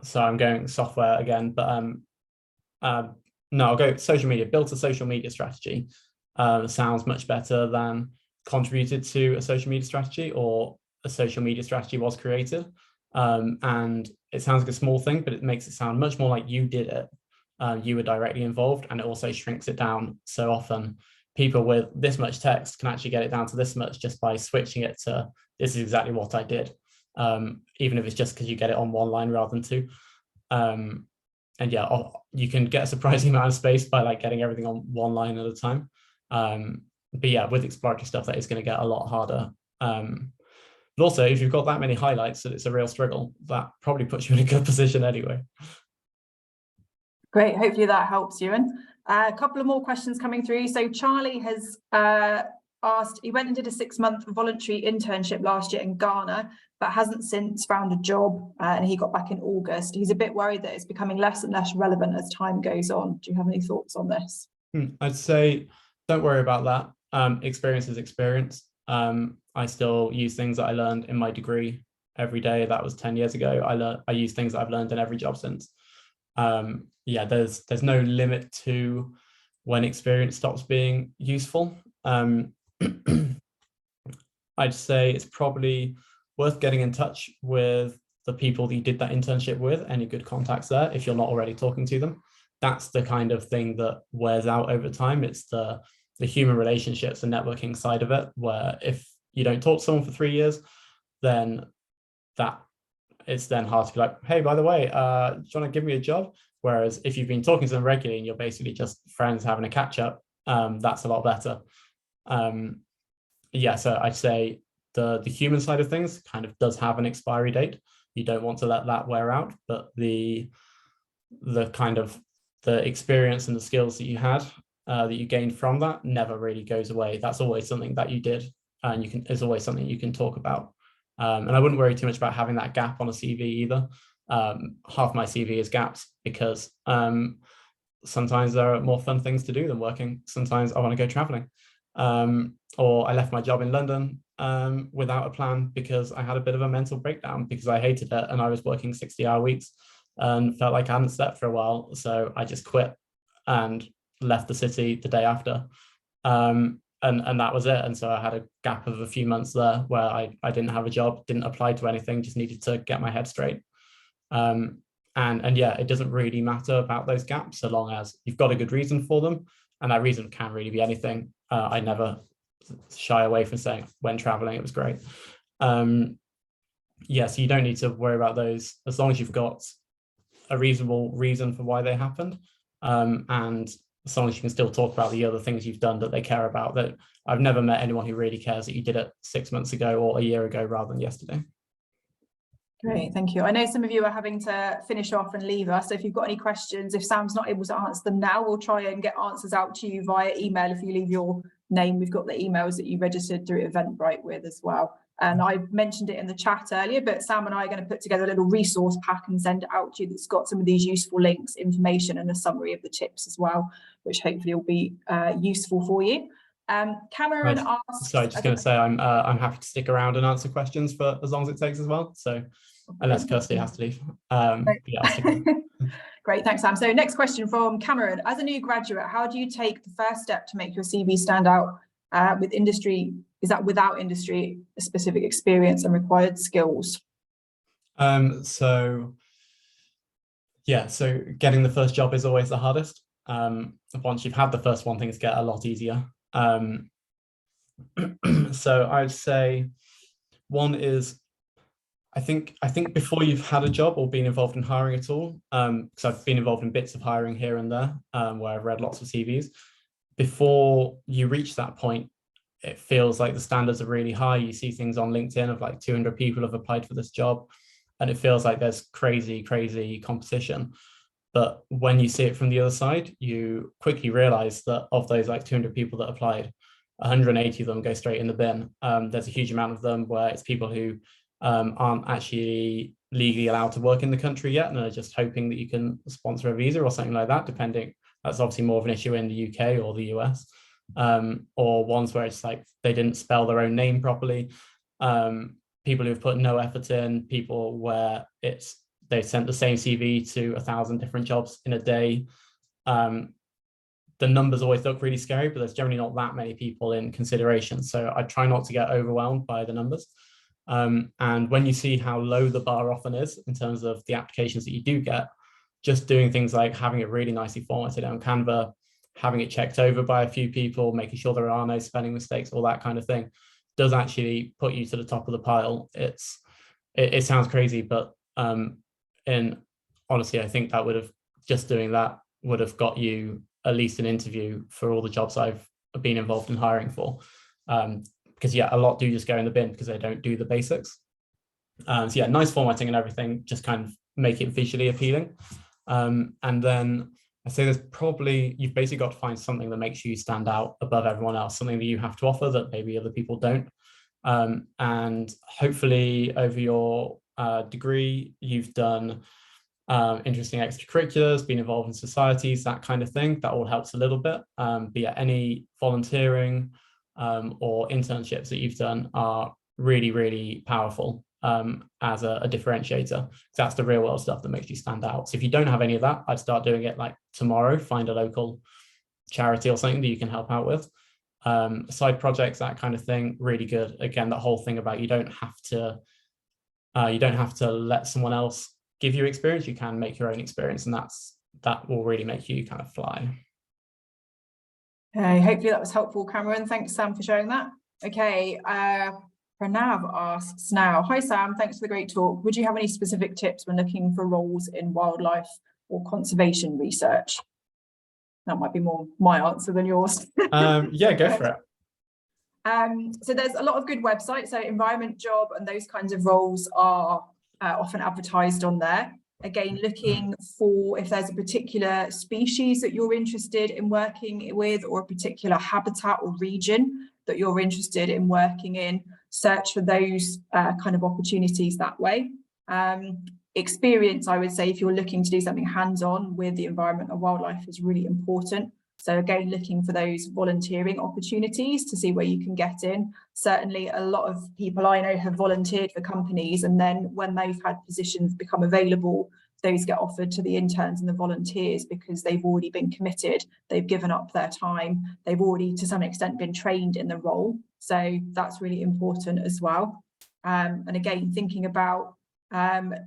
so I'm going software again, but no, I'll go social media. Built a social media strategy sounds much better than contributed to a social media strategy, or a social media strategy was created. And it sounds like a small thing, but it makes it sound much more like you did it. You were directly involved, and it also shrinks it down. So often people with this much text can actually get it down to this much just by switching it to, this is exactly what I did. Even if it's just because you get it on one line rather than two. And yeah, you can get a surprising amount of space by like getting everything on one line at a time. But yeah, with exploratory stuff, that is going to get a lot harder. But also, if you've got that many highlights that it's a real struggle, that probably puts you in a good position anyway. Great, hopefully that helps, Ewan. A couple of more questions coming through. So Charlie has asked, he went and did a 6-month voluntary internship last year in Ghana, but hasn't since found a job, and he got back in August. He's a bit worried that it's becoming less and less relevant as time goes on. Do you have any thoughts on this? I'd say, don't worry about that. Experience is experience. I still use things that I learned in my degree every day. That was 10 years ago. I use things that I've learned in every job since. Yeah, there's no limit to when experience stops being useful. I'd say it's probably worth getting in touch with the people that you did that internship with, any good contacts there, if you're not already talking to them. That's the kind of thing that wears out over time. It's the human relationships and networking side of it, where if you don't talk to someone for 3 years, then it's then hard to be like, hey, by the way, do you want to give me a job? Whereas if you've been talking to them regularly and you're basically just friends having a catch up, that's a lot better. Yeah, so I'd say the human side of things kind of does have an expiry date. You don't want to let that wear out, but the kind of the experience and the skills that you had, that you gained from that, never really goes away. That's always something that you did, and it's always something you can talk about. And I wouldn't worry too much about having that gap on a CV either. Half my CV is gaps because sometimes there are more fun things to do than working. Sometimes I want to go traveling. Or I left my job in London without a plan because I had a bit of a mental breakdown because I hated it and I was working 60-hour weeks and felt like I hadn't slept for a while. So I just quit and left the city the day after. And that was it. And so I had a gap of a few months there where I didn't have a job, didn't apply to anything, just needed to get my head straight. And yeah, it doesn't really matter about those gaps so long as you've got a good reason for them. And that reason can really be anything. I never shy away from saying when traveling, it was great. Yeah, so you don't need to worry about those as long as you've got a reasonable reason for why they happened. And as long as you can still talk about the other things you've done that they care about. That I've never met anyone who really cares that you did it 6 months ago or a year ago rather than yesterday. Great, thank you. I know some of you are having to finish off and leave us. So if you've got any questions, if Sam's not able to answer them now, we'll try and get answers out to you via email. If you leave your name, we've got the emails that you registered through Eventbrite with as well. And I mentioned it in the chat earlier, but Sam and I are going to put together a little resource pack and send it out to you that's got some of these useful links, information, and a summary of the tips as well, which hopefully will be useful for you. Cameron asked... Sorry, just going to say I'm happy to stick around and answer questions for as long as it takes as well. So unless Kirsty has to leave. Yeah, I'll stick around. Great, thanks, Sam. So next question from Cameron. As a new graduate, how do you take the first step to make your CV stand out with industry? Is that without industry specific experience and required skills? So getting the first job is always the hardest. Once you've had the first one, things get a lot easier. So I'd say one is, I think before you've had a job or been involved in hiring at all, because I've been involved in bits of hiring here and there, where I've read lots of CVs. Before you reach that point, it feels like the standards are really high. You see things on LinkedIn of like 200 people have applied for this job, and it feels like there's crazy competition. But when you see it from the other side, you quickly realize that of those like 200 people that applied, 180 of them go straight in the bin. There's a huge amount of them where it's people who aren't actually legally allowed to work in the country yet and are just hoping that you can sponsor a visa or something like that, depending. That's obviously more of an issue in the UK or the US, or ones where it's like they didn't spell their own name properly. People who've put no effort in, people where they've sent the same CV to 1,000 different jobs in a day. The numbers always look really scary, but there's generally not that many people in consideration. So I try not to get overwhelmed by the numbers. And when you see how low the bar often is in terms of the applications that you do get, just doing things like having it really nicely formatted on Canva, having it checked over by a few people, making sure there are no spelling mistakes, all that kind of thing, does actually put you to the top of the pile. It sounds crazy, but honestly, I think that just doing that would have got you at least an interview for all the jobs I've been involved in hiring for. Because yeah, a lot do just go in the bin because they don't do the basics. So yeah, nice formatting and everything, just kind of make it visually appealing. And then I say you've basically got to find something that makes you stand out above everyone else, something that you have to offer that maybe other people don't. And hopefully over your degree, you've done interesting extracurriculars, been involved in societies, that kind of thing. That all helps a little bit. But yeah, any volunteering or internships that you've done are really, really powerful as a differentiator. That's the real world stuff that makes you stand out. So if you don't have any of that, I'd start doing it like tomorrow. Find a local charity or something that you can help out with. Side projects, that kind of thing, really good. Again, that whole thing about you don't have to let someone else give you experience. You can make your own experience, and that will really make you kind of fly. Hopefully that was helpful, Cameron. Thanks, Sam, for sharing that. Okay, Pranav asks now, hi Sam, thanks for the great talk. Would you have any specific tips when looking for roles in wildlife or conservation research? That might be more my answer than yours. Yeah, go for it. So there's a lot of good websites. So Environment Job and those kinds of roles are often advertised on there. Again, looking for if there's a particular species that you're interested in working with, or a particular habitat or region that you're interested in working in, search for those kind of opportunities that way. Experience, I would say, if you're looking to do something hands-on with the environment or wildlife, is really important. So again, looking for those volunteering opportunities to see where you can get in. Certainly a lot of people I know have volunteered for companies, and then when they've had positions become available, those get offered to the interns and the volunteers because they've already been committed, they've given up their time, they've already to some extent been trained in the role. So that's really important as well. And again, thinking about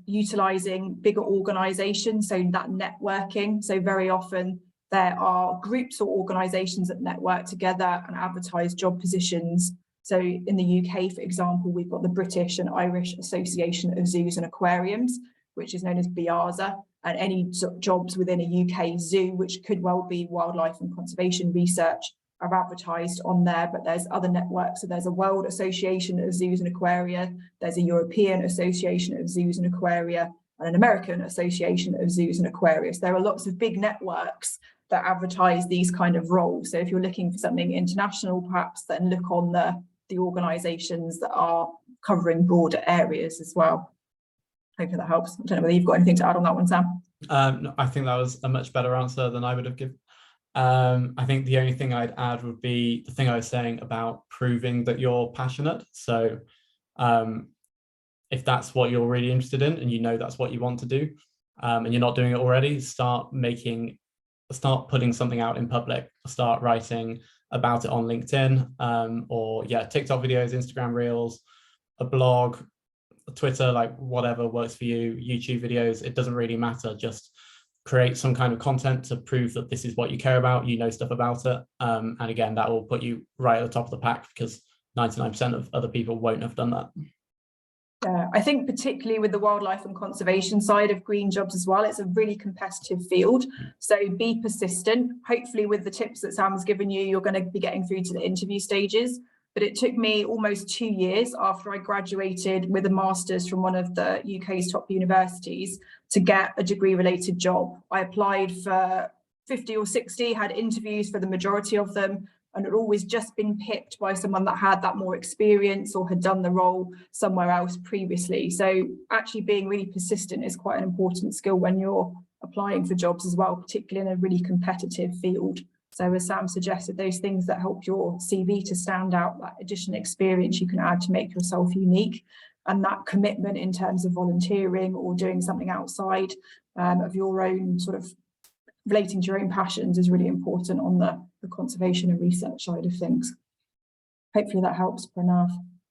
utilising bigger organisations, so that networking. So very often there are groups or organisations that network together and advertise job positions. So in the UK, for example, we've got the British and Irish Association of Zoos and Aquariums, which is known as BIAZA, and any jobs within a UK zoo, which could well be wildlife and conservation research, are advertised on there. But there's other networks. So there's a World Association of Zoos and Aquaria, there's a European Association of Zoos and Aquaria, and an American Association of Zoos and Aquarius. There are lots of big networks that advertise these kind of roles. So if you're looking for something international, perhaps then look on the organisations that are covering broader areas as well. Hopefully that helps. I don't know whether you've got anything to add on that one, Sam. No, I think that was a much better answer than I would have given. I think the only thing I'd add would be the thing I was saying about proving that you're passionate. So if that's what you're really interested in and you know that's what you want to do, and you're not doing it already, start putting something out in public, start writing about it on LinkedIn, or yeah, TikTok videos, Instagram Reels, a blog, Twitter, like whatever works for you, YouTube videos, it doesn't really matter. Just create some kind of content to prove that this is what you care about, you know stuff about it. And again, that will put you right at the top of the pack because 99% of other people won't have done that. Yeah, I think particularly with the wildlife and conservation side of green jobs as well, it's a really competitive field. So be persistent. Hopefully with the tips that Sam has given you, you're going to be getting through to the interview stages. But it took me almost 2 years after I graduated with a master's from one of the UK's top universities to get a degree related job. I applied for 50 or 60, had interviews for the majority of them, and had always just been picked by someone that had that more experience or had done the role somewhere else previously. So actually being really persistent is quite an important skill when you're applying for jobs as well, particularly in a really competitive field. So as Sam suggested, those things that help your CV to stand out, that additional experience you can add to make yourself unique, and that commitment in terms of volunteering or doing something outside of your own sort of relating to your own passions is really important on the conservation and research side of things. Hopefully that helps, Pranav.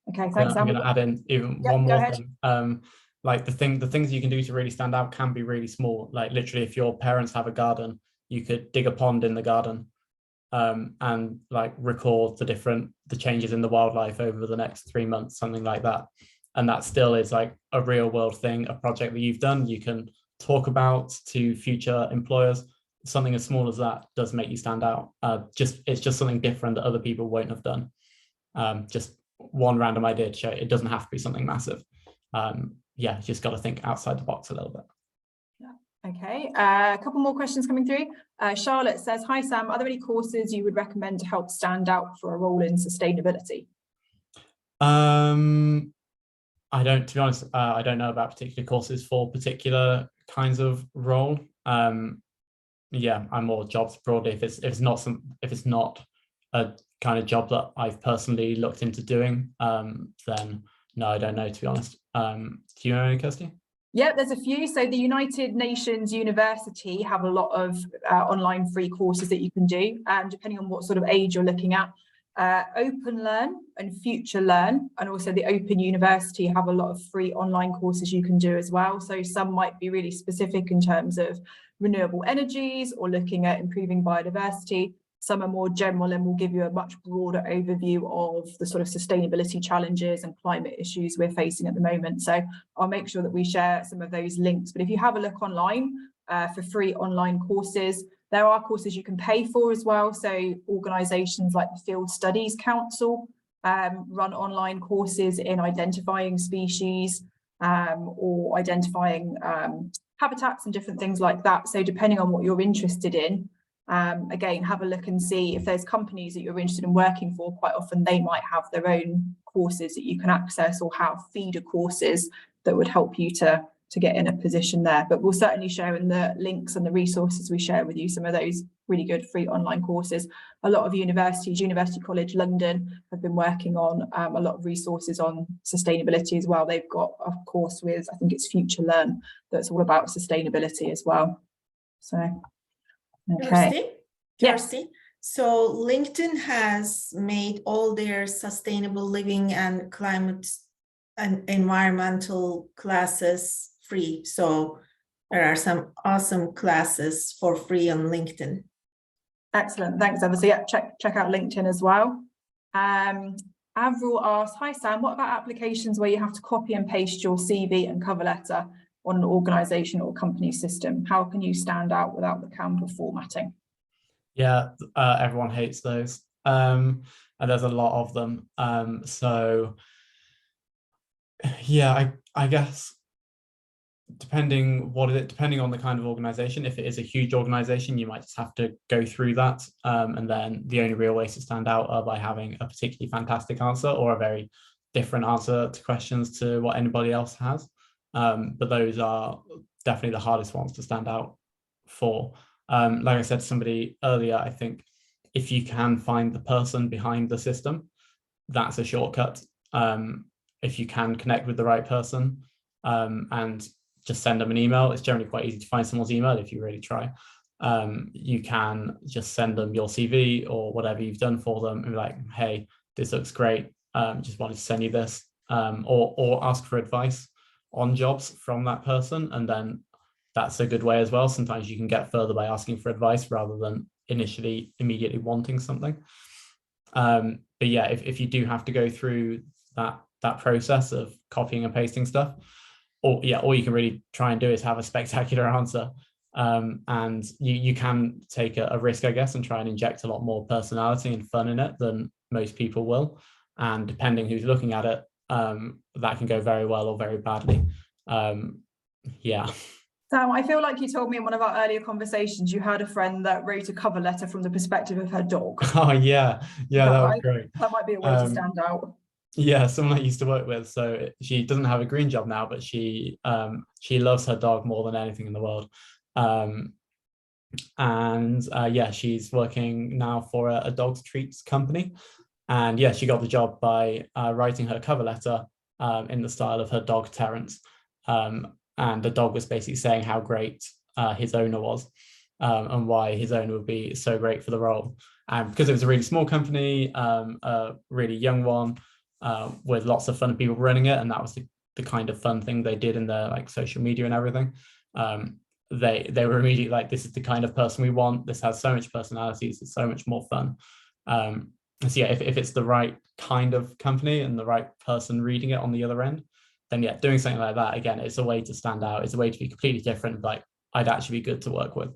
Okay, thanks, Sam. I'm going to add in even one more thing. Like the things you can do to really stand out can be really small. Like literally, if your parents have a garden, you could dig a pond in the garden and like record the changes in the wildlife over the next 3 months, something like that. And that still is like a real world thing, a project that you've done, you can talk about to future employers. Something as small as that does make you stand out. It's just something different that other people won't have done. Just one random idea to show it doesn't have to be something massive. Yeah, you just got to think outside the box a little bit. Yeah. Okay, a couple more questions coming through. Charlotte says, hi Sam, are there any courses you would recommend to help stand out for a role in sustainability? I don't, to be honest, I don't know about particular courses for particular kinds of role. Yeah, I'm more jobs broadly. If it's not a kind of job that I've personally looked into doing, then no, I don't know, to be honest. Do you know any, Kirsty? Yeah, there's a few. So the United Nations University have a lot of online free courses that you can do, depending on what sort of age you're looking at. Open Learn and Future Learn, and also the Open University have a lot of free online courses you can do as well. So some might be really specific in terms of renewable energies or looking at improving biodiversity. Some are more general and will give you a much broader overview of the sort of sustainability challenges and climate issues we're facing at the moment. So I'll make sure that we share some of those links. But if you have a look online for free online courses, there are courses you can pay for as well. So organisations like the Field Studies Council run online courses in identifying species or identifying habitats and different things like that. So depending on what you're interested in, again, have a look and see if there's companies that you're interested in working for. Quite often they might have their own courses that you can access or have feeder courses that would help you to get in a position there. But we'll certainly share in the links and the resources we share with you some of those really good free online courses. A lot of universities, University College London, have been working on a lot of resources on sustainability as well. They've got a course with, I think it's Future Learn, that's all about sustainability as well. So, okay. Kirsty, so LinkedIn has made all their sustainable living and climate and environmental classes free. So there are some awesome classes for free on LinkedIn. Excellent, thanks Emma. So yeah, check out LinkedIn as well. Avril asks, hi Sam, what about applications where you have to copy and paste your CV and cover letter on an organisation or company system? How can you stand out without the Canva formatting? Yeah, everyone hates those. And there's a lot of them. So yeah, I guess depending on the kind of organization, if it is a huge organization, you might just have to go through that. And then the only real ways to stand out are by having a particularly fantastic answer or a very different answer to questions to what anybody else has. But those are definitely the hardest ones to stand out for. Like I said to somebody earlier, I think if you can find the person behind the system, that's a shortcut. If you can connect with the right person and just send them an email, it's generally quite easy to find someone's email if you really try. You can just send them your CV or whatever you've done for them and be like, hey, this looks great. Just wanted to send you this, or ask for advice on jobs from that person. And then that's a good way as well. Sometimes you can get further by asking for advice rather than immediately wanting something. But yeah, if you do have to go through that process of copying and pasting stuff, all you can really try and do is have a spectacular answer. And you can take a risk, I guess, and try and inject a lot more personality and fun in it than most people will. And depending who's looking at it, that can go very well or very badly. Yeah. Sam, I feel like you told me in one of our earlier conversations you had a friend that wrote a cover letter from the perspective of her dog. Oh yeah, that was Right? great. That might be a way to stand out. Yeah, someone I used to work with. So she doesn't have a green job now, but she loves her dog more than anything in the world. Yeah, she's working now for a dog treats company. And yeah, she got the job by writing her cover letter in the style of her dog Terence. And the dog was basically saying how great his owner was, and why his owner would be so great for the role. And because it was a really small company, a really young one, with lots of fun people running it, and that was the kind of fun thing they did in their like social media and everything. They were immediately like, this is the kind of person we want. This has so much personalities. It's so much more fun. So yeah, if it's the right kind of company and the right person reading it on the other end, then yeah, doing something like that, again, it's a way to stand out. It's a way to be completely different. Like, I'd actually be good to work with.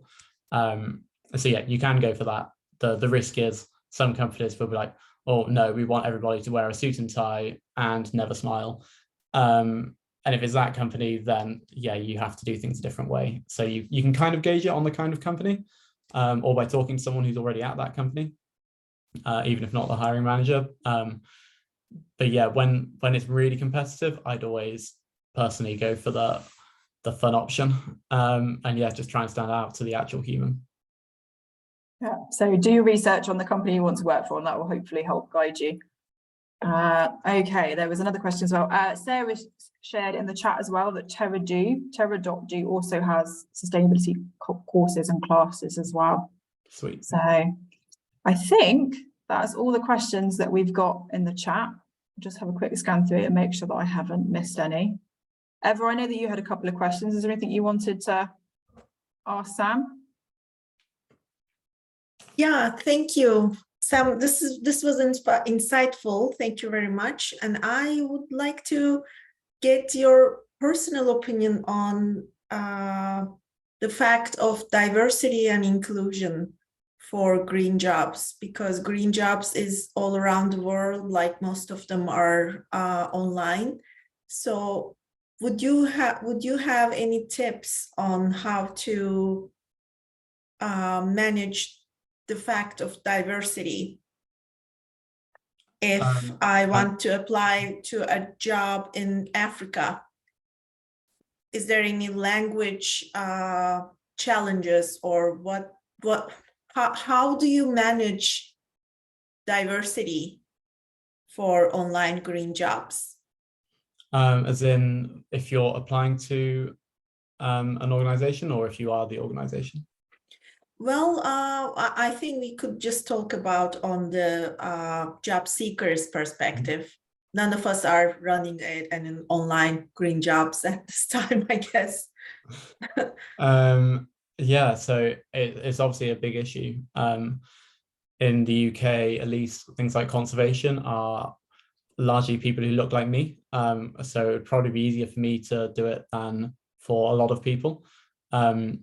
So yeah, you can go for that. The risk is some companies will be like, oh no, we want everybody to wear a suit and tie and never smile. And if it's that company, then yeah, you have to do things a different way. So you can kind of gauge it on the kind of company, or by talking to someone who's already at that company, even if not the hiring manager. But yeah, when it's really competitive, I'd always personally go for the fun option. And yeah, just try and stand out to the actual human. Yeah. So do your research on the company you want to work for, and that will hopefully help guide you. Okay, there was another question as well. Sarah shared in the chat as well that Terra.do also has sustainability courses and classes as well. Sweet. So I think that's all the questions that we've got in the chat. Just have a quick scan through it and make sure that I haven't missed any. Eva, I know that you had a couple of questions. Is there anything you wanted to ask Sam? Yeah, thank you, Sam. This was insightful. Thank you very much. And I would like to get your personal opinion on the fact of diversity and inclusion for green jobs, because green jobs is all around the world, like most of them are online. So would you have any tips on how to manage the fact of diversity if I want to apply to a job in Africa? Is there any language challenges, or how do you manage diversity for online green jobs? As in, if you're applying to an organization, or if you are the organization? Well, I think we could just talk about on the job seekers perspective. None of us are running an online green jobs at this time, I guess. Yeah, so it's obviously a big issue. In the UK, at least, things like conservation are largely people who look like me. So it'd probably be easier for me to do it than for a lot of people. So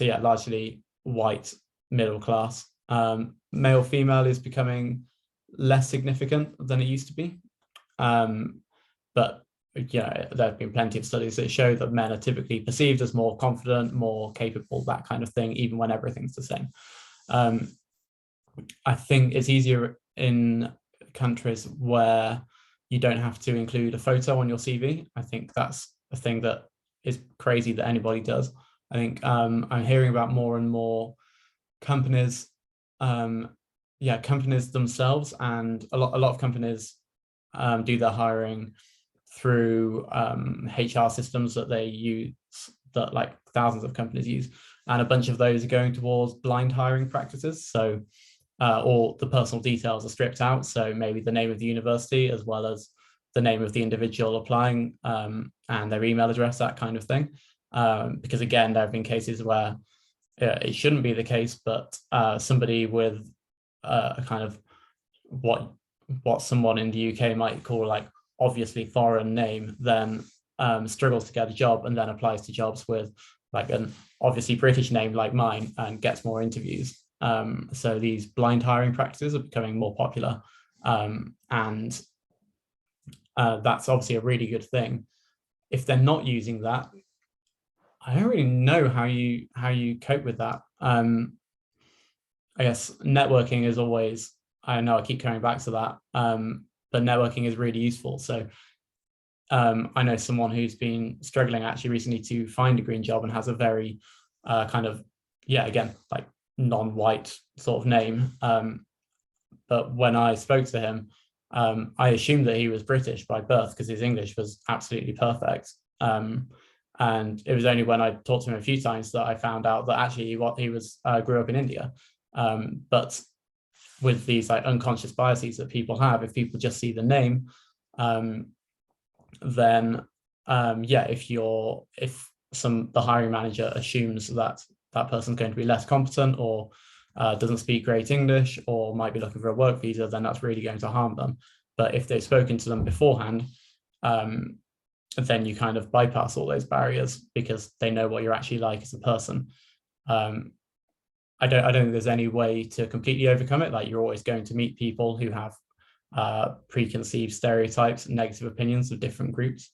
yeah, largely white, middle class. Male, female is becoming less significant than it used to be. But yeah, there have been plenty of studies that show that men are typically perceived as more confident, more capable, that kind of thing, even when everything's the same. I think it's easier in countries where you don't have to include a photo on your CV. I think that's a thing that is crazy that anybody does. I think I'm hearing about more and more companies, companies themselves, and a lot of companies do their hiring through HR systems that they use, that like thousands of companies use, and a bunch of those are going towards blind hiring practices. So all the personal details are stripped out, so maybe the name of the university as well as the name of the individual applying, and their email address, that kind of thing. Because again, there have been cases where it shouldn't be the case, but somebody with a kind of what someone in the UK might call like obviously foreign name then struggles to get a job, and then applies to jobs with like an obviously British name like mine and gets more interviews. So these blind hiring practices are becoming more popular, and that's obviously a really good thing. If they're not using that, I don't really know how you cope with that. I guess networking is always, I know I keep coming back to that, but networking is really useful. So I know someone who's been struggling actually recently to find a green job and has a very kind of, yeah, again, like non-white sort of name. But when I spoke to him, I assumed that he was British by birth because his English was absolutely perfect. And it was only when I talked to him a few times that I found out that actually he was grew up in India. But with these like unconscious biases that people have, if people just see the name, then yeah, if the hiring manager assumes that that person's going to be less competent or doesn't speak great English or might be looking for a work visa, then that's really going to harm them. But if they've spoken to them beforehand, then you kind of bypass all those barriers because they know what you're actually like as a person. I don't think there's any way to completely overcome it. Like, you're always going to meet people who have preconceived stereotypes and negative opinions of different groups.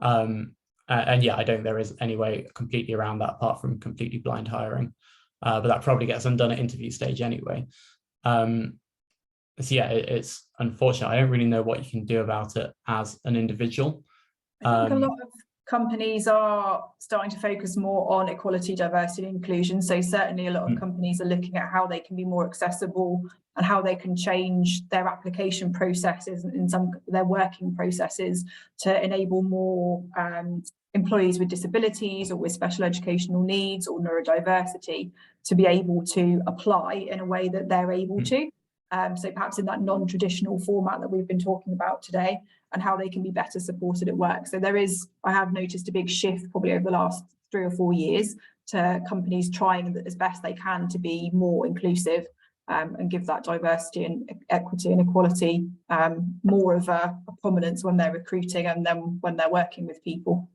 And yeah, I don't think there is any way completely around that apart from completely blind hiring. But that probably gets undone at interview stage anyway. So yeah, it's unfortunate. I don't really know what you can do about it as an individual. I think a lot of companies are starting to focus more on equality, diversity, and inclusion. So certainly a lot of companies are looking at how they can be more accessible and how they can change their application processes and their working processes to enable more employees with disabilities or with special educational needs or neurodiversity to be able to apply in a way that they're able to. So perhaps in that non-traditional format that we've been talking about today, and how they can be better supported at work. So I have noticed a big shift probably over the last 3 or 4 years to companies trying as best they can to be more inclusive and give that diversity and equity and equality more of a prominence when they're recruiting and then when they're working with people.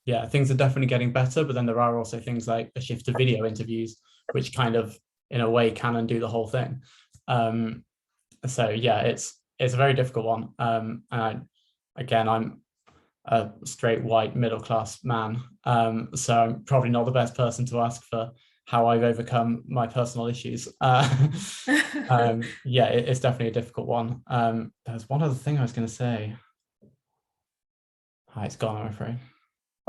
Yeah, things are definitely getting better, but then there are also things like a shift to video interviews, which kind of, in a way, can undo the whole thing. So yeah, it's a very difficult one. And again, I'm a straight white middle class man, so I'm probably not the best person to ask for how I've overcome my personal issues. Yeah, it's definitely a difficult one. There's one other thing I was going to say. It's gone, I'm afraid.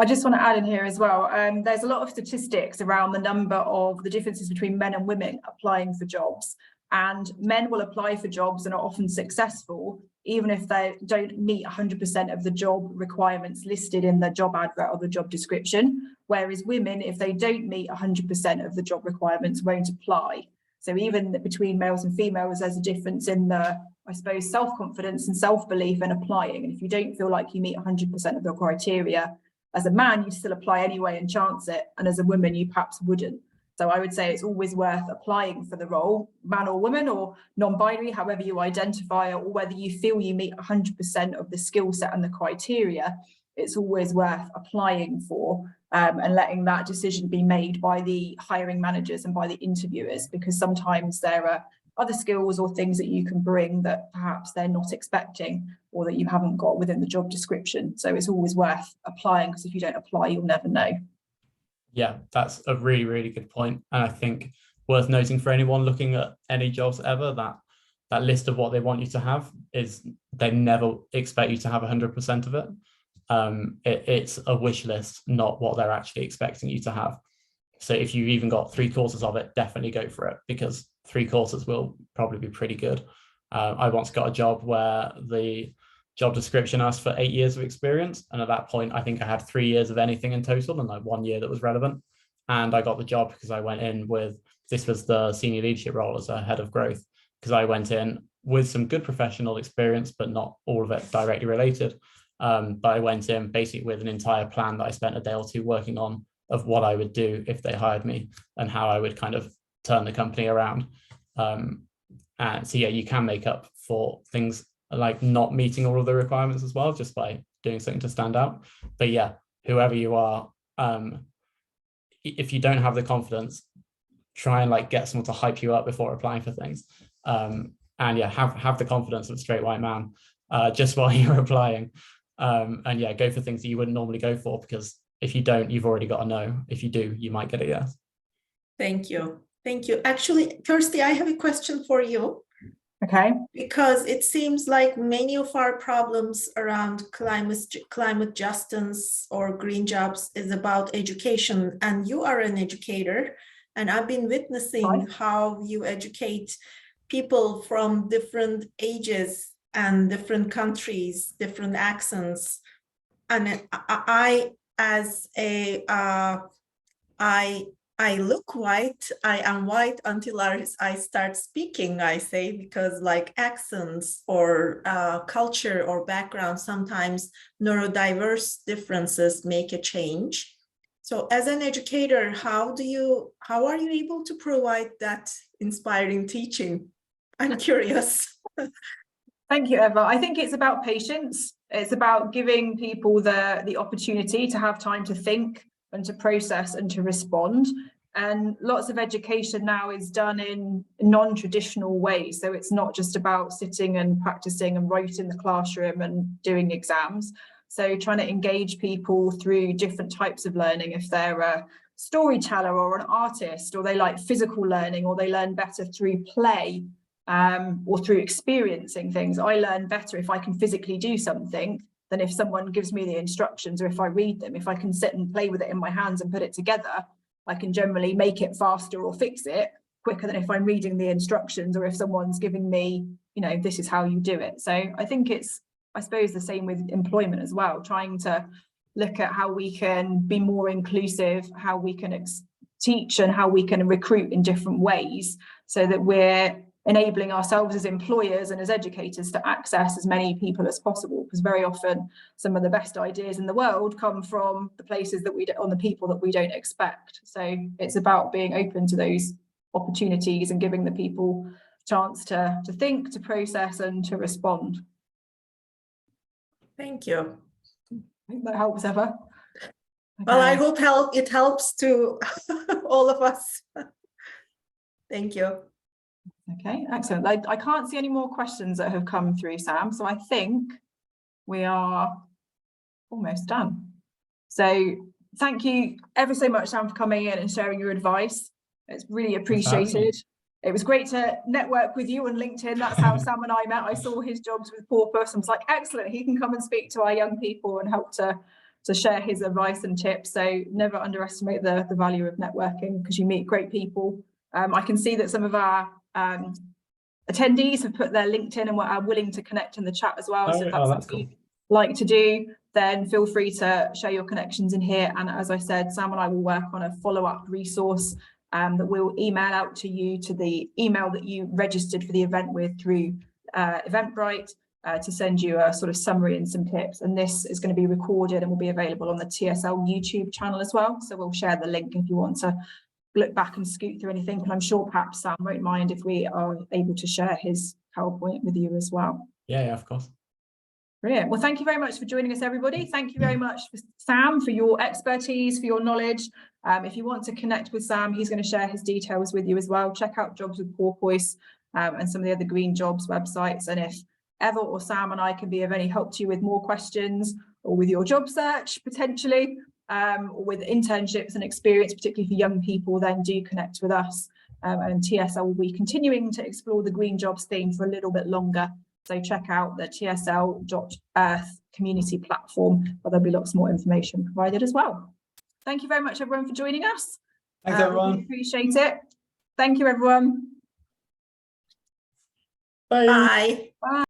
I just want to add in here as well, there's a lot of statistics around the differences between men and women applying for jobs. And men will apply for jobs and are often successful, even if they don't meet 100% of the job requirements listed in the job advert or the job description. Whereas women, if they don't meet 100% of the job requirements, won't apply. So even between males and females, there's a difference in the, I suppose, self-confidence and self-belief in applying. And if you don't feel like you meet 100% of the criteria, as a man, you still apply anyway and chance it. And as a woman, you perhaps wouldn't. So I would say it's always worth applying for the role, man or woman or non-binary, however you identify, or whether you feel you meet 100% of the skill set and the criteria, it's always worth applying for and letting that decision be made by the hiring managers and by the interviewers, because sometimes there are other skills or things that you can bring that perhaps they're not expecting or that you haven't got within the job description. So it's always worth applying, because if you don't apply, you'll never know. Yeah, that's a really, really good point. And I think worth noting for anyone looking at any jobs ever, that list of what they want you to have is, they never expect you to have 100% of it. It's a wish list, not what they're actually expecting you to have. So if you've even got 3/4 of it, definitely go for it, because 3/4 will probably be pretty good. I once got a job where the job description asked for 8 years of experience. And at that point, I think I had 3 years of anything in total and like 1 year that was relevant. And I got the job because I went in with, this was the senior leadership role as a head of growth, because I went in with some good professional experience, but not all of it directly related. But I went in basically with an entire plan that I spent a day or two working on, of what I would do if they hired me and how I would kind of turn the company around. And so yeah, you can make up for things like not meeting all of the requirements as well, just by doing something to stand out. But yeah, whoever you are, if you don't have the confidence, try and like get someone to hype you up before applying for things. And yeah, have the confidence of a straight white man just while you're applying. And yeah, go for things that you wouldn't normally go for, because If you don't, you've already got a no. If you do, you might get a yes. Thank you. Thank you. Actually, Kirsty, I have a question for you. Okay. Because it seems like many of our problems around climate justice or green jobs is about education, and you are an educator, and I've been witnessing how you educate people from different ages and different countries, different accents. And I as a I look white, I am white until I start speaking, I say, because like accents or culture or background, sometimes neurodiverse differences make a change. So as an educator, how are you able to provide that inspiring teaching? I'm curious. Thank you, Eva. I think it's about patience. It's about giving people the opportunity to have time to think and to process and to respond. And lots of education now is done in non-traditional ways. So it's not just about sitting and practicing and writing in the classroom and doing exams. So trying to engage people through different types of learning, if they're a storyteller or an artist, or they like physical learning, or they learn better through play, or through experiencing things. I learn better if I can physically do something than if someone gives me the instructions or if I read them. If I can sit and play with it in my hands and put it together, I can generally make it faster or fix it quicker than if I'm reading the instructions or if someone's giving me, you know, this is how you do it. So I think it's, I suppose, the same with employment as well, trying to look at how we can be more inclusive, how we can teach and how we can recruit in different ways so that we're enabling ourselves as employers and as educators to access as many people as possible, because very often some of the best ideas in the world come from the places that on the people that we don't expect. So it's about being open to those opportunities and giving the people a chance to think, to process and to respond. Thank you. I hope that helps, Eva. Okay. Well, I hope it helps to all of us. Thank you. Okay, excellent. I can't see any more questions that have come through, Sam, so I think we are almost done. So thank you ever so much, Sam, for coming in and sharing your advice. It's really appreciated. It was great to network with you on LinkedIn. That's how Sam and I met. I saw his jobs with Porpoise and was like, excellent, he can come and speak to our young people and help to share his advice and tips. So never underestimate the value of networking, because you meet great people. I can see that some of our attendees have put their LinkedIn and are willing to connect in the chat as well. So if that's something you'd like to do, then feel free to share your connections in here. And as I said, Sam and I will work on a follow-up resource that we'll email out to you to the email that you registered for the event with through Eventbrite, to send you a sort of summary and some tips. And this is going to be recorded and will be available on the TSL YouTube channel as well. So we'll share the link if you want to look back and scoot through anything, and I'm sure perhaps Sam won't mind if we are able to share his PowerPoint with you as well. Yeah, of course. Brilliant. Well, thank you very much for joining us, everybody. Thank you very much, Sam, for your expertise, for your knowledge. If you want to connect with Sam, he's going to share his details with you as well. Check out Jobs with Porpoise and some of the other green jobs websites. And if Eva or Sam and I can be of any help to you with more questions or with your job search potentially, or with internships and experience, particularly for young people, then do connect with us. And TSL will be continuing to explore the green jobs theme for a little bit longer. So check out the TSL.Earth community platform, where there'll be lots more information provided as well. Thank you very much, everyone, for joining us. Thanks, everyone. We appreciate it. Thank you, everyone. Bye. Bye. Bye.